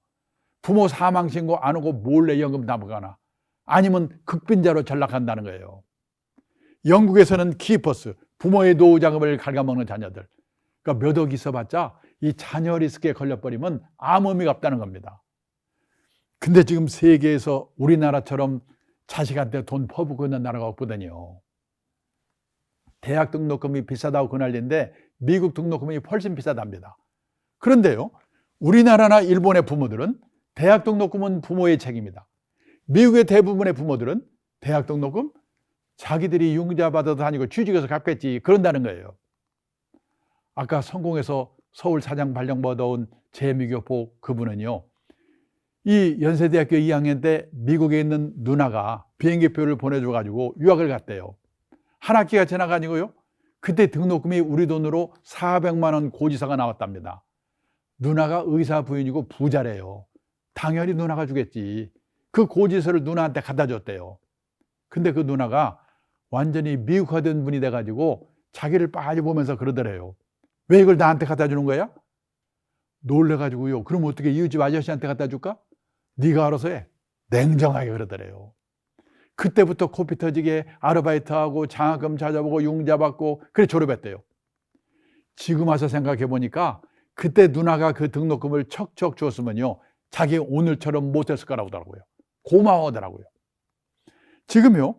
부모 사망 신고 안 하고 몰래 연금 담거나 아니면 극빈자로 전락한다는 거예요. 영국에서는 키퍼스, 부모의 노후 자금을 갉아먹는 자녀들. 그러니까 몇 억 있어봤자 이 자녀 리스크에 걸려버리면 아무 의미가 없다는 겁니다. 근데 지금 세계에서 우리나라처럼 자식한테 돈 퍼붓고 있는 나라가 없거든요. 대학 등록금이 비싸다고 그 난리인데 미국 등록금이 훨씬 비싸답니다. 그런데요, 우리나라나 일본의 부모들은 대학 등록금은 부모의 책임이다. 미국의 대부분의 부모들은 대학 등록금 자기들이 융자 받아도 다니고 취직해서 갚겠지, 그런다는 거예요. 아까 성공해서 서울 사장 발령 받아온 재미교포 그분은요, 이 연세대학교 2학년 때 미국에 있는 누나가 비행기표를 보내줘가지고 유학을 갔대요. 한 학기가 지나가지고요, 그때 등록금이 우리 돈으로 400만 원 고지서가 나왔답니다. 누나가 의사 부인이고 부자래요. 당연히 누나가 주겠지. 그 고지서를 누나한테 갖다 줬대요. 근데 그 누나가 완전히 미국화된 분이 돼가지고 자기를 빨리 보면서 그러더래요. 왜 이걸 나한테 갖다 주는 거야? 놀래가지고요, 그럼 어떻게 이웃집 아저씨한테 갖다 줄까? 네가 알아서 해. 냉정하게 그러더래요. 그때부터 코피 터지게 아르바이트하고 장학금 찾아보고 융자 받고 그래 졸업했대요. 지금 와서 생각해 보니까 그때 누나가 그 등록금을 척척 줬으면요, 자기 오늘처럼 못했을 거라고 하더라고요. 고마워하더라고요. 지금요,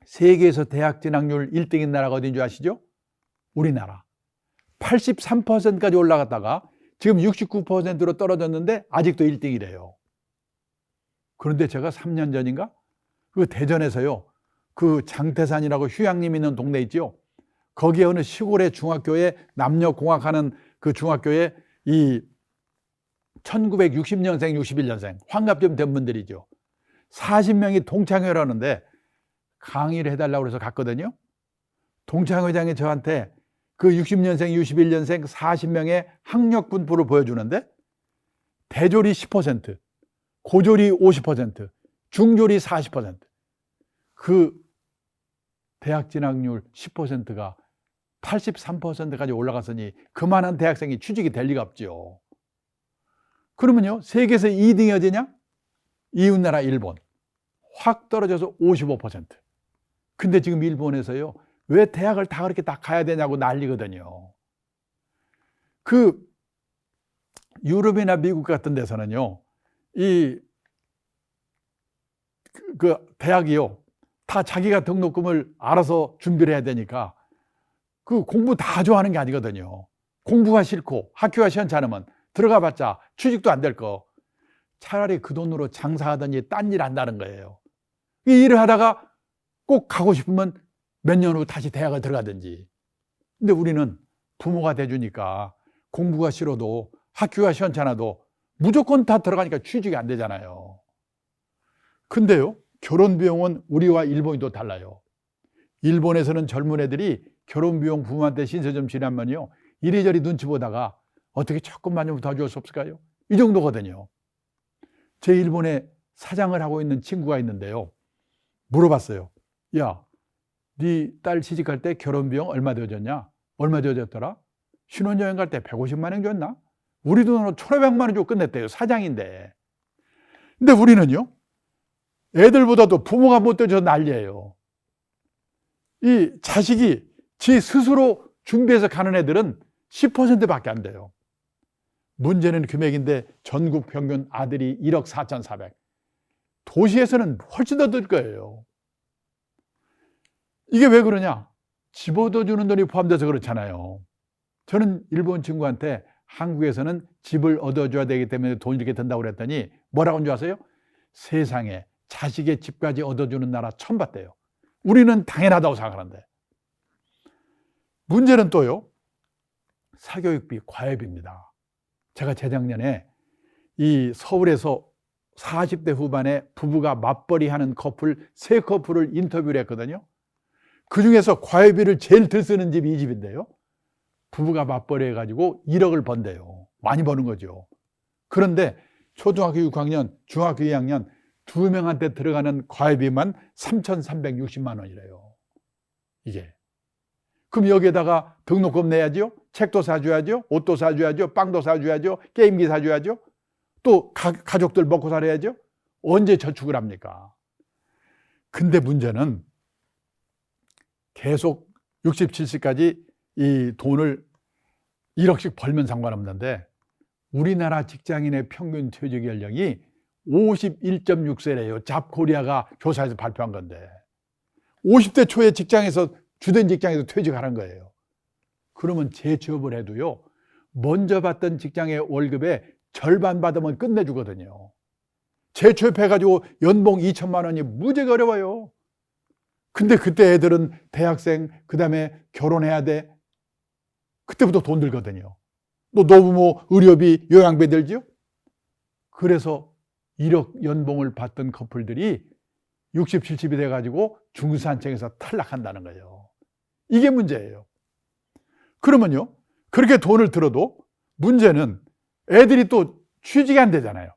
세계에서 대학 진학률 1등인 나라가 어딘 줄 아시죠? 우리나라. 83%까지 올라갔다가 지금 69%로 떨어졌는데 아직도 1등이래요. 그런데 제가 3년 전인가 그 대전에서요, 그 장태산이라고 휴양림 있는 동네 있죠? 거기에 어느 시골의 중학교에 남녀공학하는 그 중학교에 이 1960년생, 61년생 환갑 좀 된 분들이죠. 40명이 동창회라는데 강의를 해달라고 해서 갔거든요. 동창회장이 저한테 그 60년생, 61년생 40명의 학력 분포를 보여주는데 대졸이 10%, 고졸이 50%, 중졸이 40%. 그 대학 진학률 10%가 83%까지 올라갔으니 그만한 대학생이 취직이 될 리가 없죠. 그러면요, 세계에서 2등이 어디냐? 이웃나라 일본. 확 떨어져서 55%. 근데 지금 일본에서요, 왜 대학을 다 그렇게 다 가야 되냐고 난리거든요. 그 유럽이나 미국 같은 데서는요, 그 대학이요, 다 자기가 등록금을 알아서 준비를 해야 되니까 그 공부 다 좋아하는 게 아니거든요. 공부가 싫고 학교가 시원찮으면 들어가봤자 취직도 안 될 거. 차라리 그 돈으로 장사하든지 딴 일 한다는 거예요. 이 일을 하다가 꼭 가고 싶으면 몇 년 후 다시 대학을 들어가든지. 근데 우리는 부모가 돼주니까 공부가 싫어도 학교가 시원찮아도 무조건 다 들어가니까 취직이 안 되잖아요. 근데요, 결혼 비용은 우리와 일본이 또 달라요. 일본에서는 젊은 애들이 결혼 비용 부모한테 신세 좀 지나면요, 이리저리 눈치 보다가 어떻게 조금만 좀 더 줄 수 없을까요? 이 정도거든요. 제 일본에 사장을 하고 있는 친구가 있는데요, 물어봤어요. 야, 네 딸 시집갈 때 결혼 비용 얼마 들어줬냐? 얼마 들어줬더라? 신혼여행 갈 때 150만 원 줬나? 우리 돈으로 1,500만 원 주고 끝냈대요. 사장인데. 근데 우리는요, 애들보다도 부모가 못 돼줘서 난리예요. 이 자식이 지 스스로 준비해서 가는 애들은 10%밖에 안 돼요. 문제는 금액인데 전국 평균 아들이 1억 4,400. 도시에서는 훨씬 더 들 거예요. 이게 왜 그러냐? 집 얻어주는 돈이 포함돼서 그렇잖아요. 저는 일본 친구한테 한국에서는 집을 얻어줘야 되기 때문에 돈이 이렇게 든다고 그랬더니 뭐라고 한 줄 아세요? 세상에 자식의 집까지 얻어주는 나라 처음 봤대요. 우리는 당연하다고 생각하는데. 문제는 또요, 사교육비 과외비입니다. 제가 재작년에 이 서울에서 40대 후반에 부부가 맞벌이 하는 커플 3커플을 인터뷰를 했거든요. 그 중에서 과외비를 제일 덜 쓰는 집이 이 집인데요, 부부가 맞벌이 해가지고 1억을 번대요. 많이 버는 거죠. 그런데 초등학교 6학년, 중학교 2학년 2명한테 들어가는 과외비만 3,360만 원이래요. 이게. 그럼 여기에다가 등록금 내야죠, 책도 사줘야죠, 옷도 사줘야죠, 빵도 사줘야죠, 게임기 사줘야죠, 또 가족들 먹고 살아야죠. 언제 저축을 합니까? 근데 문제는 계속 60, 70까지 이 돈을 1억씩 벌면 상관없는데 우리나라 직장인의 평균 퇴직 연령이 51.6세래요. 잡코리아가 조사해서 발표한 건데 50대 초에 직장에서 주된 직장에서 퇴직하는 거예요. 그러면 재취업을 해도요, 먼저 받던 직장의 월급의 절반 받으면 끝내주거든요. 재취업해가지고 연봉 2천만 원이 무지하게 어려워요. 근데 그때 애들은 대학생, 그 다음에 결혼해야 돼. 그때부터 돈 들거든요. 또 노부모 의료비, 요양비 들죠. 그래서 1억 연봉을 받던 커플들이 60, 70이 돼가지고 중산층에서 탈락한다는 거예요. 이게 문제예요. 그러면요, 그렇게 돈을 들어도 문제는 애들이 또 취직이 안 되잖아요.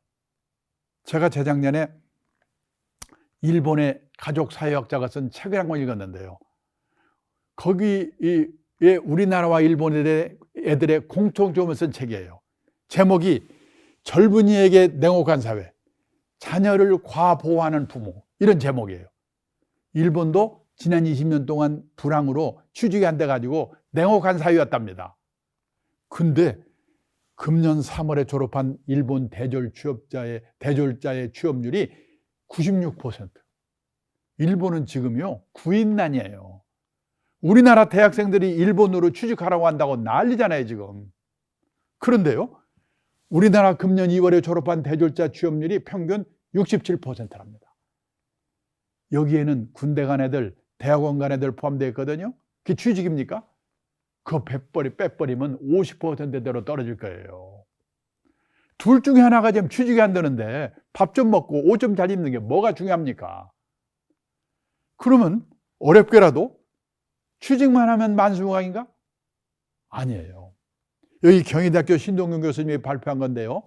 제가 재작년에 일본의 가족 사회학자가 쓴 책을 한 권 읽었는데요, 거기에 우리나라와 일본 애들의 공통점을 쓴 책이에요. 제목이 젊은이에게 냉혹한 사회, 자녀를 과보호하는 부모, 이런 제목이에요. 일본도 지난 20년 동안 불황으로 취직이 안 돼가지고 냉혹한 사회였답니다. 근데 금년 3월에 졸업한 일본 대졸자의 취업률이 96%. 일본은 지금요, 구인난이에요. 우리나라 대학생들이 일본으로 취직하라고 한다고 난리잖아요, 지금. 그런데요, 우리나라 금년 2월에 졸업한 대졸자 취업률이 평균 67%랍니다. 여기에는 군대 간 애들, 대학원 간 애들 포함되어 있거든요. 그게 취직입니까? 그거 빼버리면 50%대로 떨어질 거예요. 둘 중에 하나가 지금 취직이 안 되는데 밥 좀 먹고 옷 좀 잘 입는 게 뭐가 중요합니까? 그러면 어렵게라도 취직만 하면 만수무강인가? 아니에요. 여기 경희대학교 신동균 교수님이 발표한 건데요,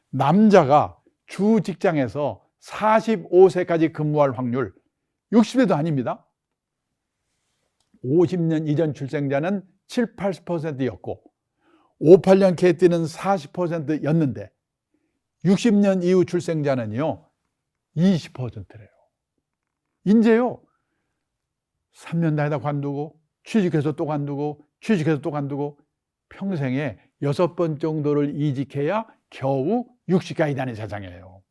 남자가 주 직장에서 45세까지 근무할 확률 60세도 아닙니다. 50년 이전 출생자는 7, 80%였고 58년 개띠는 40%였는데 60년 이후 출생자는요 20%래요. 이제요 3년 다니다 관두고 취직해서 또 관두고 취직해서 또 관두고 평생에 6번 정도를 이직해야 겨우 60까지 다닌 세상이에요.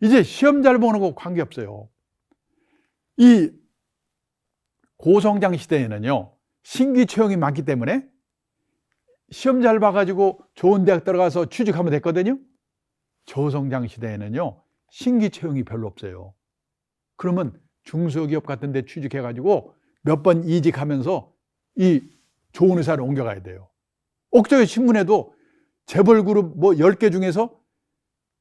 이제 시험 잘 보는 거 관계없어요. 이 고성장 시대에는요 신규 채용이 많기 때문에 시험 잘 봐가지고 좋은 대학 들어가서 취직하면 됐거든요. 저성장 시대에는요 신규 채용이 별로 없어요. 그러면 중소기업 같은 데 취직해가지고 몇 번 이직하면서 이 좋은 회사를 옮겨가야 돼요. 옥저의 신문에도 재벌그룹 뭐 10개 중에서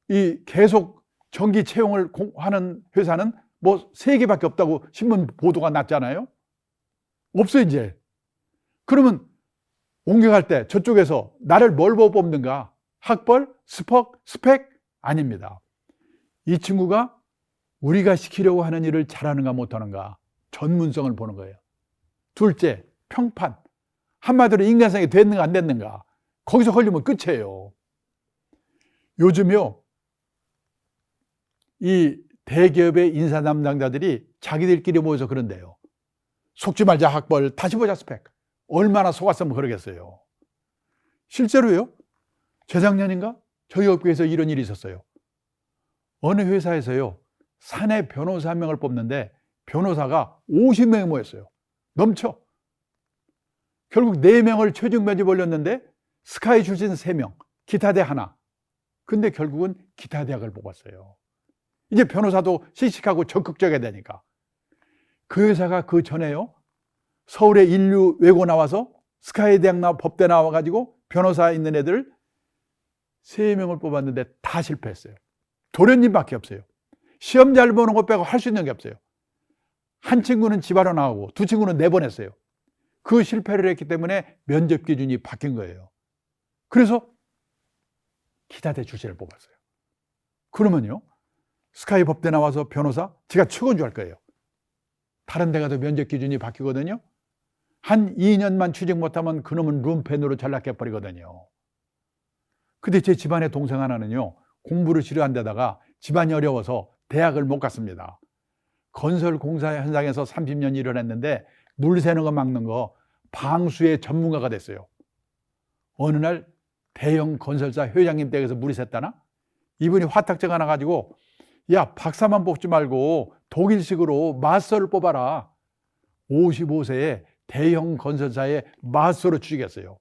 이 계속 정기 채용을 하는 회사는 뭐 3개밖에 없다고 신문 보도가 났잖아요. 없어요 이제. 그러면 옮겨갈 때 저쪽에서 나를 뭘 보고 뽑는가? 학벌? 스펙? 아닙니다. 이 친구가 우리가 시키려고 하는 일을 잘하는가 못하는가 전문성을 보는 거예요. 둘째, 평판. 한마디로 인간성이 됐는가 안 됐는가. 거기서 걸리면 끝이에요. 요즘요 이 대기업의 인사 담당자들이 자기들끼리 모여서 그런데요. 속지 말자 학벌, 다시 보자 스펙. 얼마나 속았으면 그러겠어요. 실제로요. 재작년인가 저희 업계에서 이런 일이 있었어요. 어느 회사에서요. 사내 변호사 한 명을 뽑는데 변호사가 50명이 모였어요. 넘쳐. 결국 4명을 최종 면접 올렸는데 스카이 출신 3명, 기타대 하나. 근데 결국은 기타대학을 뽑았어요. 이제 변호사도 씩씩하고 적극적이어야 되니까. 그 회사가 그 전에요. 서울에 인류 외고 나와서 스카이 대학 법대 나와가지고 변호사 있는 애들 3명을 뽑았는데 다 실패했어요. 도련님밖에 없어요. 시험 잘 보는 것 빼고 할 수 있는 게 없어요. 한 친구는 지바로 나오고 두 친구는 내보냈어요. 그 실패를 했기 때문에 면접 기준이 바뀐 거예요. 그래서 기타대 출신을 뽑았어요. 그러면요 스카이 법대 나와서 변호사 제가 최고인 줄 알 거예요. 다른 데 가도 면접 기준이 바뀌거든요. 한 2년만 취직 못하면 그놈은 룸펜으로 전락해버리거든요. 근데 제 집안의 동생 하나는요 공부를 싫어한 데다가 집안이 어려워서 대학을 못 갔습니다. 건설 공사 현장에서 30년 일을 했는데 물 새는 거 막는 거 방수의 전문가가 됐어요. 어느 날 대형 건설사 회장님 댁에서 물이 샜다나? 이분이 화탁제가 나가지고 야 박사만 뽑지 말고 독일식으로 마스터를 뽑아라. 55세에 대형 건설사에 마스터로 취직했어요.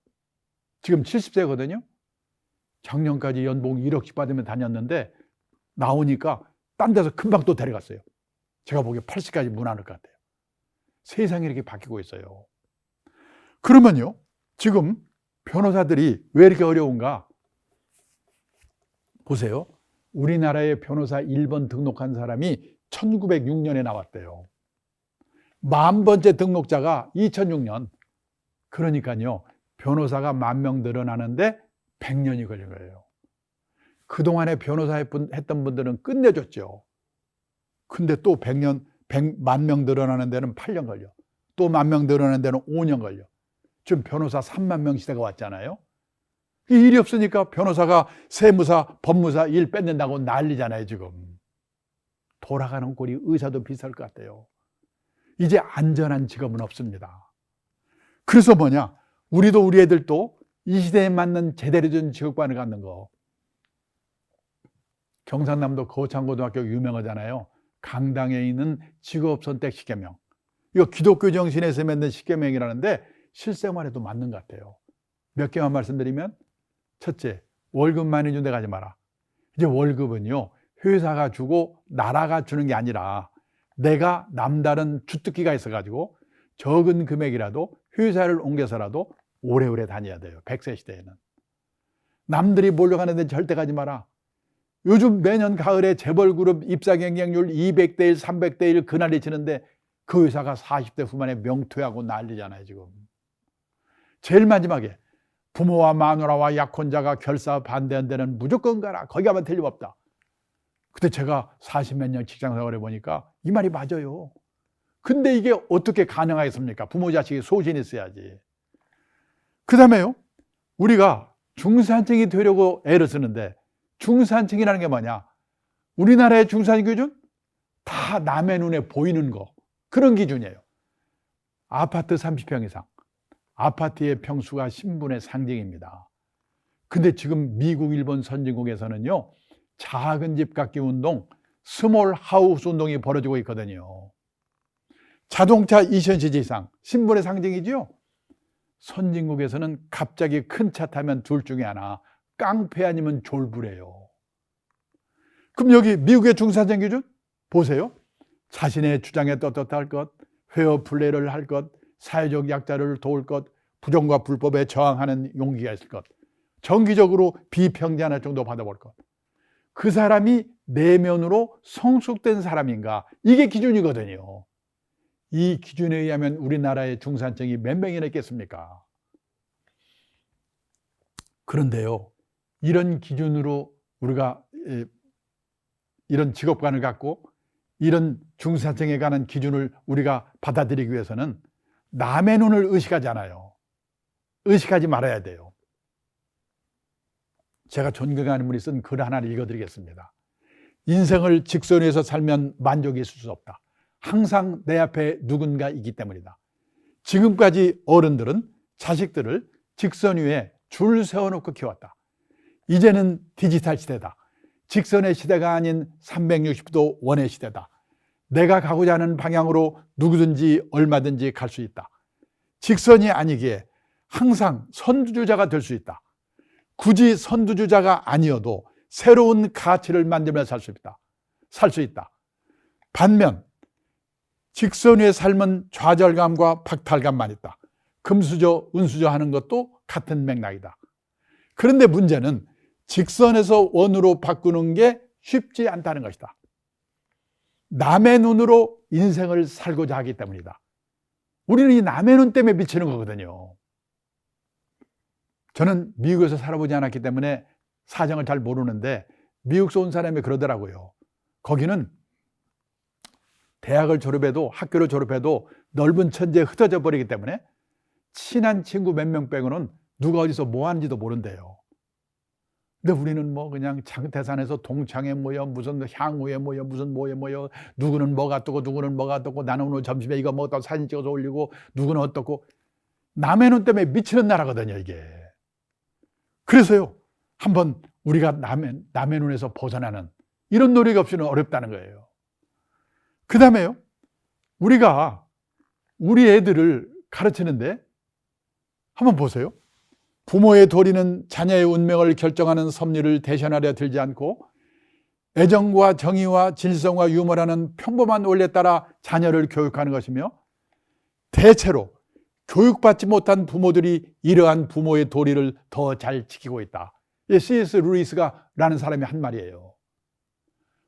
지금 70세거든요. 작년까지 연봉 1억씩 받으면 다녔는데 나오니까 딴 데서 금방 또 데려갔어요. 제가 보기에 80까지 무난할 것 같아요. 세상이 이렇게 바뀌고 있어요. 그러면요 지금 변호사들이 왜 이렇게 어려운가 보세요. 우리나라의 변호사 1번 등록한 사람이 1906년에 나왔대요. 10,000번째 등록자가 2006년. 그러니까요 변호사가 10,000명 늘어나는데 100년이 걸린 거예요. 그동안에 변호사 했던 분들은 끝내줬죠. 근데 또 10,000명 늘어나는 데는 8년 걸려. 또 10,000명 늘어나는 데는 5년 걸려. 지금 변호사 30,000명 시대가 왔잖아요. 일이 없으니까 변호사가 세무사, 법무사 일 뺏는다고 난리잖아요 지금. 돌아가는 꼴이 의사도 비쌀 것 같아요. 이제 안전한 직업은 없습니다. 그래서 뭐냐, 우리도 우리 애들도 이 시대에 맞는 제대로 된 직업관을 갖는 거. 경상남도 거창고등학교 유명하잖아요. 강당에 있는 직업선택 10계명. 이거 기독교 정신에서 만든 10계명이라는데 실생활에도 맞는 것 같아요. 몇 개만 말씀드리면, 첫째, 월급 많이 준 데 가지 마라. 이제 월급은요 회사가 주고 나라가 주는 게 아니라 내가 남다른 주특기가 있어가지고 적은 금액이라도 회사를 옮겨서라도 오래오래 다녀야 돼요. 100세 시대에는. 남들이 몰려가는 데 절대 가지 마라. 요즘 매년 가을에 재벌그룹 입사 경쟁률 200대 1, 300대 1 그날이 지는데 그 회사가 40대 후반에 명퇴하고 난리잖아요 지금. 제일 마지막에 부모와 마누라와 약혼자가 결사 반대한 데는 무조건 가라. 거기 가면 틀림없다. 근데 제가 40몇 년 직장 생활해 보니까 이 말이 맞아요. 근데 이게 어떻게 가능하겠습니까? 부모 자식이 소신이 있어야지. 그 다음에요, 우리가 중산층이 되려고 애를 쓰는데, 중산층이라는 게 뭐냐? 우리나라의 중산층 기준? 다 남의 눈에 보이는 거, 그런 기준이에요. 아파트 30평 이상, 아파트의 평수가 신분의 상징입니다. 근데 지금 미국, 일본 선진국에서는요, 작은 집 갖기 운동, 스몰 하우스 운동이 벌어지고 있거든요. 자동차 2000cc 이상, 신분의 상징이지요. 선진국에서는 갑자기 큰 차 타면 둘 중에 하나, 깡패 아니면 졸부래요. 그럼 여기 미국의 중산층 기준? 보세요. 자신의 주장에 떳떳할 것, 페어 플레이를 할 것, 사회적 약자를 도울 것, 부정과 불법에 저항하는 용기가 있을 것, 정기적으로 비평등할 정도 받아볼 것. 그 사람이 내면으로 성숙된 사람인가? 이게 기준이거든요. 이 기준에 의하면 우리나라의 중산층이 몇 명이나 있겠습니까? 그런데요, 이런 기준으로 우리가 이런 직업관을 갖고 이런 중산층에 관한 기준을 우리가 받아들이기 위해서는 남의 눈을 의식하잖아요. 의식하지 말아야 돼요. 제가 존경하는 분이 쓴 글 하나를 읽어드리겠습니다. 인생을 직선 위에서 살면 만족이 있을 수 없다. 항상 내 앞에 누군가 있기 때문이다. 지금까지 어른들은 자식들을 직선 위에 줄 세워놓고 키웠다. 이제는 디지털 시대다. 직선의 시대가 아닌 360도 원의 시대다. 내가 가고자 하는 방향으로 누구든지 얼마든지 갈 수 있다. 직선이 아니기에 항상 선두주자가 될 수 있다. 굳이 선두주자가 아니어도 새로운 가치를 만들며 살 수 있다. 반면 직선 위의 삶은 좌절감과 박탈감만 있다. 금수저, 은수저 하는 것도 같은 맥락이다. 그런데 문제는 직선에서 원으로 바꾸는 게 쉽지 않다는 것이다. 남의 눈으로 인생을 살고자 하기 때문이다. 우리는 이 남의 눈 때문에 미치는 거거든요. 저는 미국에서 살아보지 않았기 때문에 사정을 잘 모르는데 미국에서 온 사람이 그러더라고요. 거기는 대학을 졸업해도, 학교를 졸업해도 넓은 천지에 흩어져 버리기 때문에 친한 친구 몇 명 빼고는 누가 어디서 뭐 하는지도 모른대요. 근데 우리는 뭐 그냥 장태산에서 동창회 모여, 무슨 향후에 모여, 무슨 뭐에 모여, 누구는 뭐가 어떻고 누구는 뭐가 어떻고, 나는 오늘 점심에 이거 먹었다고 사진 찍어서 올리고, 누구는 어떻고. 남의 눈 때문에 미치는 나라거든요, 이게. 그래서요, 한번 우리가 남의 눈에서 벗어나는 이런 노력이 없이는 어렵다는 거예요. 그 다음에요, 우리가 우리 애들을 가르치는데 한번 보세요. 부모의 도리는 자녀의 운명을 결정하는 섭리를 대신하려 들지 않고 애정과 정의와 진실성과 유머라는 평범한 원리에 따라 자녀를 교육하는 것이며, 대체로 교육받지 못한 부모들이 이러한 부모의 도리를 더 잘 지키고 있다. C.S. 루이스가 라는 사람이 한 말이에요.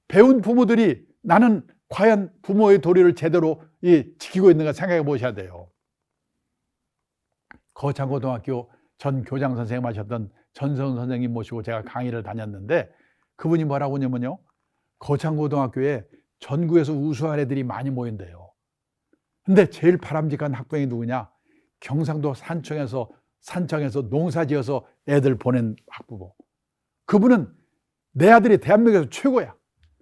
배운 부모들이 나는 과연 부모의 도리를 제대로 지키고 있는가 생각해 보셔야 돼요. 거창고등학교 전 교장 선생님 하셨던 전성훈 선생님 모시고 제가 강의를 다녔는데, 그분이 뭐라고 하냐면요, 거창고등학교에 전국에서 우수한 애들이 많이 모인대요. 근데 제일 바람직한 학부형이 누구냐? 경상도 산청에서 농사지어서 애들 보낸 학부모. 그분은 내 아들이 대한민국에서 최고야,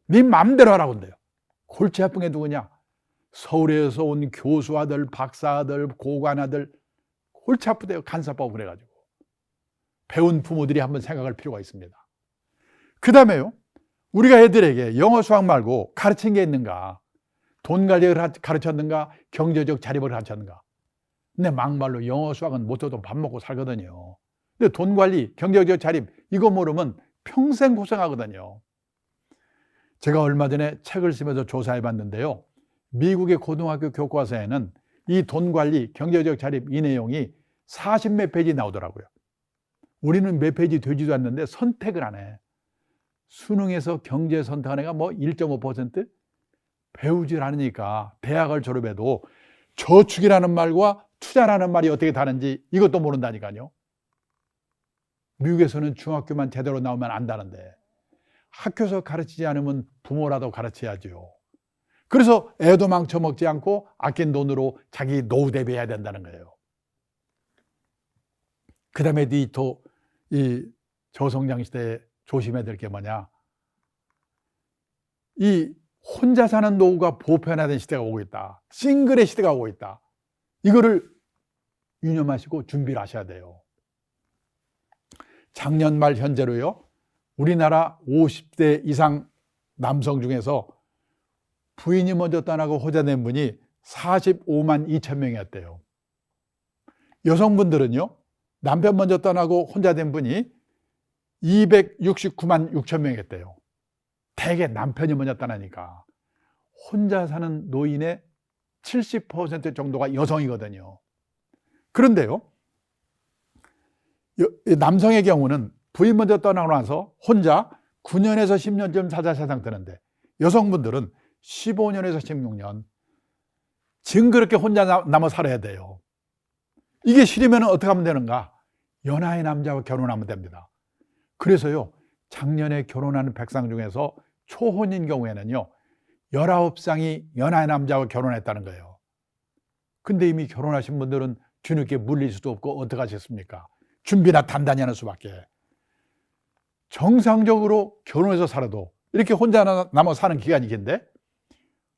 네 마음대로 하라고 한대요. 골치 아픈 게 누구냐? 서울에서 온 교수 아들, 박사 아들, 고관 아들. 골치 아프대요. 간섭하고 그래가지고. 배운 부모들이 한번 생각할 필요가 있습니다. 그 다음에요, 우리가 애들에게 영어 수학 말고 가르친 게 있는가? 돈 관리를 가르쳤는가? 경제적 자립을 가르쳤는가? 근데 막말로 영어 수학은 못해도 밥 먹고 살거든요. 근데 돈 관리, 경제적 자립 이거 모르면 평생 고생하거든요. 제가 얼마 전에 책을 쓰면서 조사해 봤는데요, 미국의 고등학교 교과서에는 이 돈 관리, 경제적 자립 이 내용이 40몇 페이지 나오더라고요. 우리는 몇 페이지 되지도 않는데 선택을 안 해. 수능에서 경제 선택한 애가 뭐 1.5%? 배우질 않으니까 대학을 졸업해도 저축이라는 말과 투자라는 말이 어떻게 다른지 이것도 모른다니까요. 미국에서는 중학교만 제대로 나오면 안다는데 학교에서 가르치지 않으면 부모라도 가르쳐야죠. 그래서 애도 망쳐먹지 않고 아낀 돈으로 자기 노후 대비해야 된다는 거예요. 그 다음에 이 저성장 시대에 조심해야 될 게 뭐냐, 이 혼자 사는 노후가 보편화된 시대가 오고 있다. 싱글의 시대가 오고 있다. 이거를 유념하시고 준비를 하셔야 돼요. 작년 말 현재로요, 우리나라 50대 이상 남성 중에서 부인이 먼저 떠나고 호자된 분이 45만 2천 명이었대요. 여성분들은요, 남편 먼저 떠나고 혼자 된 분이 269만 6천 명이었대요. 대개 남편이 먼저 떠나니까. 혼자 사는 노인의 70% 정도가 여성이거든요. 그런데요, 남성의 경우는 부인 먼저 떠나고 나서 혼자 9년에서 10년쯤 살다 세상 뜨는데, 여성분들은 15년에서 16년 징그럽게 혼자 남아 살아야 돼요. 이게 싫으면 어떻게 하면 되는가? 연하의 남자와 결혼하면 됩니다. 그래서요, 작년에 결혼하는 백상 중에서 초혼인 경우에는요, 19쌍이 연하의 남자와 결혼했다는 거예요. 근데 이미 결혼하신 분들은 뒤늦게 물릴 수도 없고 어떡하셨습니까? 준비나 단단히 하는 수밖에. 정상적으로 결혼해서 살아도 이렇게 혼자 남아 사는 기간이 긴데,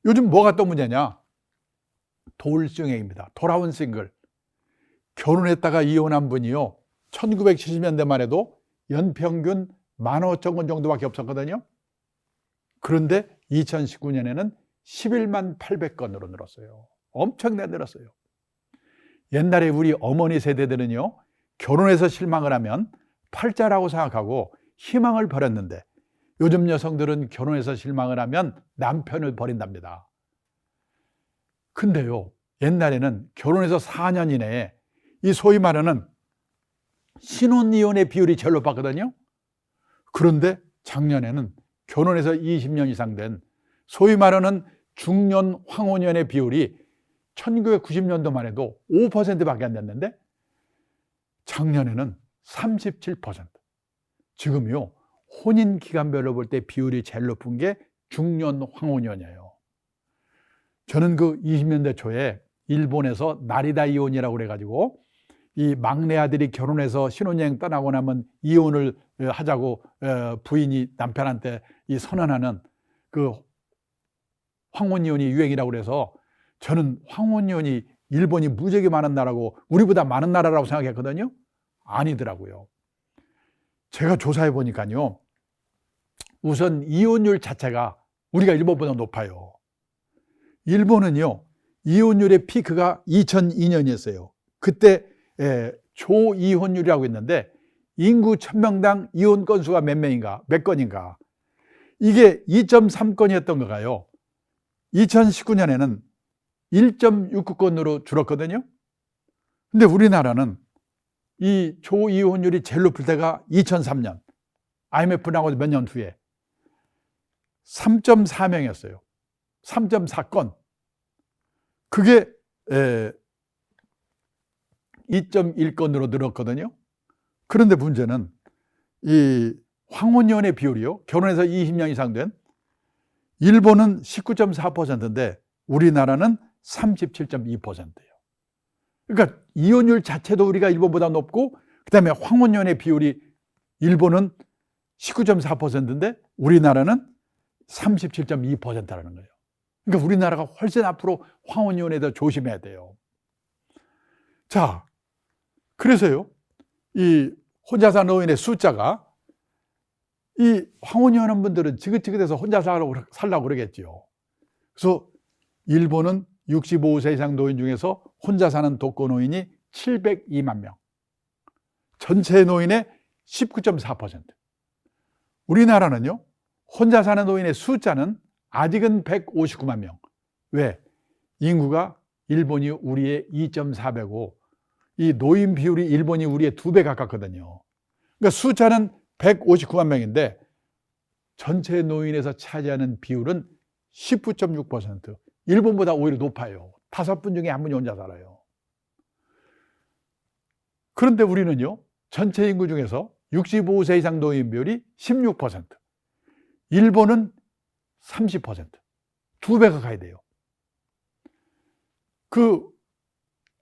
요즘 뭐가 또 문제냐? 돌싱입니다. 돌아온 싱글. 결혼했다가 이혼한 분이요, 1970년대만 해도 연평균 15,000건 정도밖에 없었거든요. 그런데 2019년에는 11만 800건으로 늘었어요. 엄청나게 늘었어요. 옛날에 우리 어머니 세대들은요, 결혼해서 실망을 하면 팔자라고 생각하고 희망을 버렸는데, 요즘 여성들은 결혼해서 실망을 하면 남편을 버린답니다. 근데요, 옛날에는 결혼해서 4년 이내에 이 소위 말하는 신혼이혼의 비율이 제일 높았거든요. 그런데 작년에는 결혼해서 20년 이상 된 소위 말하는 중년 황혼연의 비율이 1990년도만 해도 5%밖에 안 됐는데, 작년에는 37%. 지금요, 혼인 기간별로 볼 때 비율이 제일 높은 게 중년 황혼연이에요. 저는 그 20년대 초에 일본에서 나리다 이혼이라고 그래가지고, 이 막내 아들이 결혼해서 신혼여행 떠나고 나면 이혼을 하자고 부인이 남편한테 이 선언하는 그 황혼이혼이 유행이라고 그래서, 저는 황혼이혼이 일본이 무지하게 많은 나라고 우리보다 많은 나라라고 생각했거든요. 아니더라고요. 제가 조사해 보니까요, 우선 이혼율 자체가 우리가 일본보다 높아요. 일본은요, 이혼율의 피크가 2002년이었어요. 그때 초이혼율이라고 했는데, 인구 1000명당 이혼 건수가 몇 건인가, 이게 2.3건이었던 거가요, 2019년에는 1.69건으로 줄었거든요. 근데 우리나라는 이 초이혼율이 제일 높을 때가 2003년 IMF 나고 몇 년 후에 3.4명이었어요. 3.4건. 그게 2.1건으로 늘었거든요. 그런데 문제는 이 황혼연의 비율이요, 결혼해서 20년 이상 된 일본은 19.4%인데 우리나라는 37.2%예요. 그러니까 이혼율 자체도 우리가 일본보다 높고, 그 다음에 황혼연의 비율이 일본은 19.4%인데 우리나라는 37.2%라는 거예요. 그러니까 우리나라가 훨씬 앞으로 황혼연에 더 조심해야 돼요. 자, 그래서요, 이 혼자 사는 노인의 숫자가, 이 황혼연한 분들은 지긋지긋해서 혼자 살라고 그러겠죠. 그래서 일본은 65세 이상 노인 중에서 혼자 사는 독거 노인이 702만 명, 전체 노인의 19.4%. 우리나라는요, 혼자 사는 노인의 숫자는 아직은 159만 명. 왜? 인구가 일본이 우리의 2.4배고 이 노인 비율이 일본이 우리의 2배 가깝거든요. 그러니까 숫자는 159만 명인데 전체 노인에서 차지하는 비율은 19.6%. 일본보다 오히려 높아요. 5분 중에 1분이 혼자 살아요. 그런데 우리는요, 전체 인구 중에서 65세 이상 노인 비율이 16%. 일본은 30%, 2배가 가야 돼요.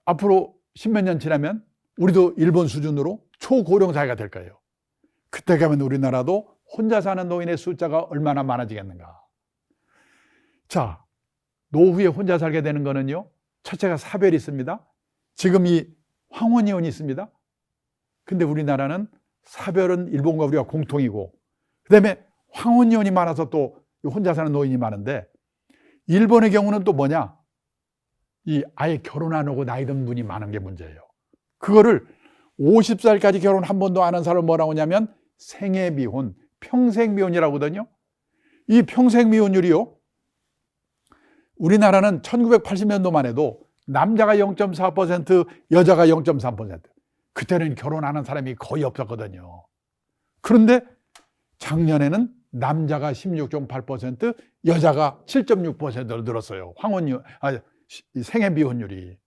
앞으로 10몇 년 지나면 우리도 일본 수준으로 초고령 사회가 될 거예요. 그때 가면 우리나라도 혼자 사는 노인의 숫자가 얼마나 많아지겠는가. 자, 노후에 혼자 살게 되는 거는요, 첫째가 사별이 있습니다. 지금 이 황혼이혼이 있습니다. 근데 우리나라는 사별은 일본과 우리가 공통이고, 그 다음에 황혼이혼이 많아서 또 혼자 사는 노인이 많은데, 일본의 경우는 또 뭐냐? 아예 결혼 안 하고 나이 든 분이 많은 게 문제예요. 그거를 50살까지 결혼 한 번도 안 한 사람을 뭐라고 하냐면 생애미혼, 평생미혼이라고 하거든요. 이 평생미혼율이요, 우리나라는 1980년도만 해도 남자가 0.4%, 여자가 0.3%. 그때는 결혼 안 한 사람이 거의 없었거든요. 그런데 작년에는 남자가 16.8%, 여자가 7.6%로 늘었어요. 생애미혼율이.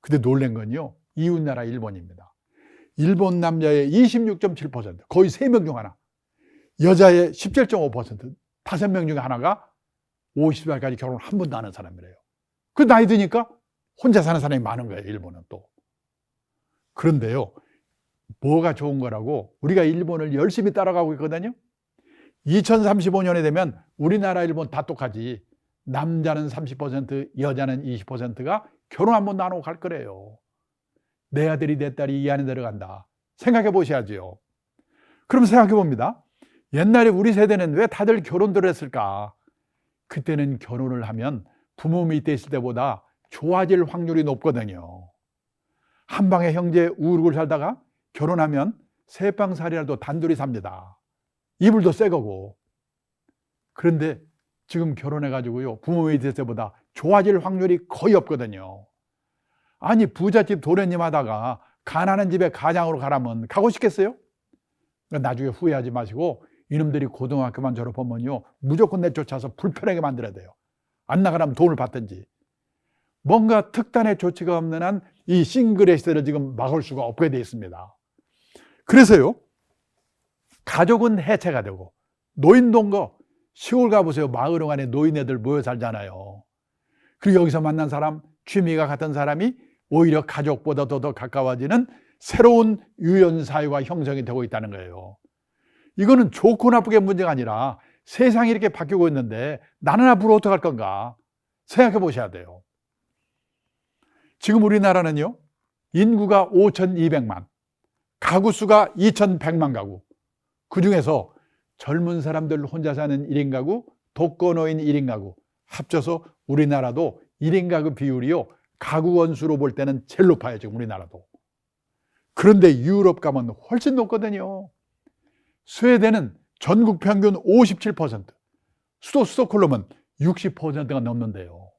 근데 놀란 건요, 이웃나라 일본입니다. 일본 남자의 26.7%, 거의 3명 중 하나. 여자의 17.5%, 5명 중에 하나가 50살까지 결혼 한 번도 안 한 사람이래요. 그 나이 드니까 혼자 사는 사람이 많은 거예요, 일본은 또. 그런데요, 뭐가 좋은 거라고 우리가 일본을 열심히 따라가고 있거든요. 2035년에 되면 우리나라, 일본 다 똑같이 남자는 30%, 여자는 20%가 결혼 한 번도 안 하고 갈 거래요. 내 아들이 내 딸이 이 안에 들어간다. 생각해 보셔야죠. 그럼 생각해 봅니다. 옛날에 우리 세대는 왜 다들 결혼들을 했을까? 그때는 결혼을 하면 부모 밑에 있을 때보다 좋아질 확률이 높거든요. 한 방에 형제 우르고 살다가 결혼하면 세 방 살이라도 단둘이 삽니다. 이불도 새 거고. 그런데 지금 결혼해가지고요, 부모 밑에 있을 때보다 좋아질 확률이 거의 없거든요. 아니, 부잣집 도련님 하다가 가난한 집에 가장으로 가라면 가고 싶겠어요? 나중에 후회하지 마시고, 이놈들이 고등학교만 졸업하면요, 무조건 내쫓아서 불편하게 만들어야 돼요. 안 나가라면 돈을 받든지. 뭔가 특단의 조치가 없는 한 이 싱글의 시대를 지금 막을 수가 없게 되어 있습니다. 그래서요, 가족은 해체가 되고, 노인동거, 시골 가보세요. 마을 안에 노인애들 모여 살잖아요. 그리고 여기서 만난 사람, 취미가 같은 사람이 오히려 가족보다 더 가까워지는 새로운 유연사회가 형성이 되고 있다는 거예요. 이거는 좋고 나쁘게 문제가 아니라 세상이 이렇게 바뀌고 있는데 나는 앞으로 어떻게 할 건가 생각해 보셔야 돼요. 지금 우리나라는요, 인구가 5,200만, 가구 수가 2,100만 가구. 그중에서 젊은 사람들 혼자 사는 1인 가구, 독거노인 1인 가구 합쳐서 우리나라도 1인 가구 비율이요, 가구 원수로 볼 때는 제일 높아요, 지금 우리나라도. 그런데 유럽 가면 훨씬 높거든요. 스웨덴은 전국 평균 57%, 수도 스톡홀름은 60%가 넘는데요.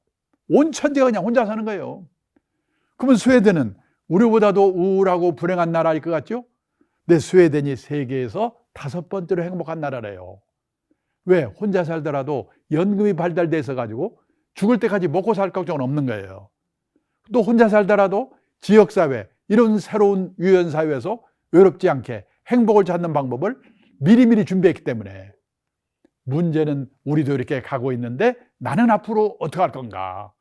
온 천지가 그냥 혼자 사는 거예요. 그러면 스웨덴은 우리보다도 우울하고 불행한 나라일 것 같죠? 근데 스웨덴이 세계에서 5번째로 행복한 나라래요. 왜? 혼자 살더라도 연금이 발달돼 있어가지고 죽을 때까지 먹고 살 걱정은 없는 거예요. 또 혼자 살더라도 지역사회, 이런 새로운 유연사회에서 외롭지 않게 행복을 찾는 방법을 미리미리 준비했기 때문에. 문제는 우리도 이렇게 가고 있는데 나는 앞으로 어떻게 할 건가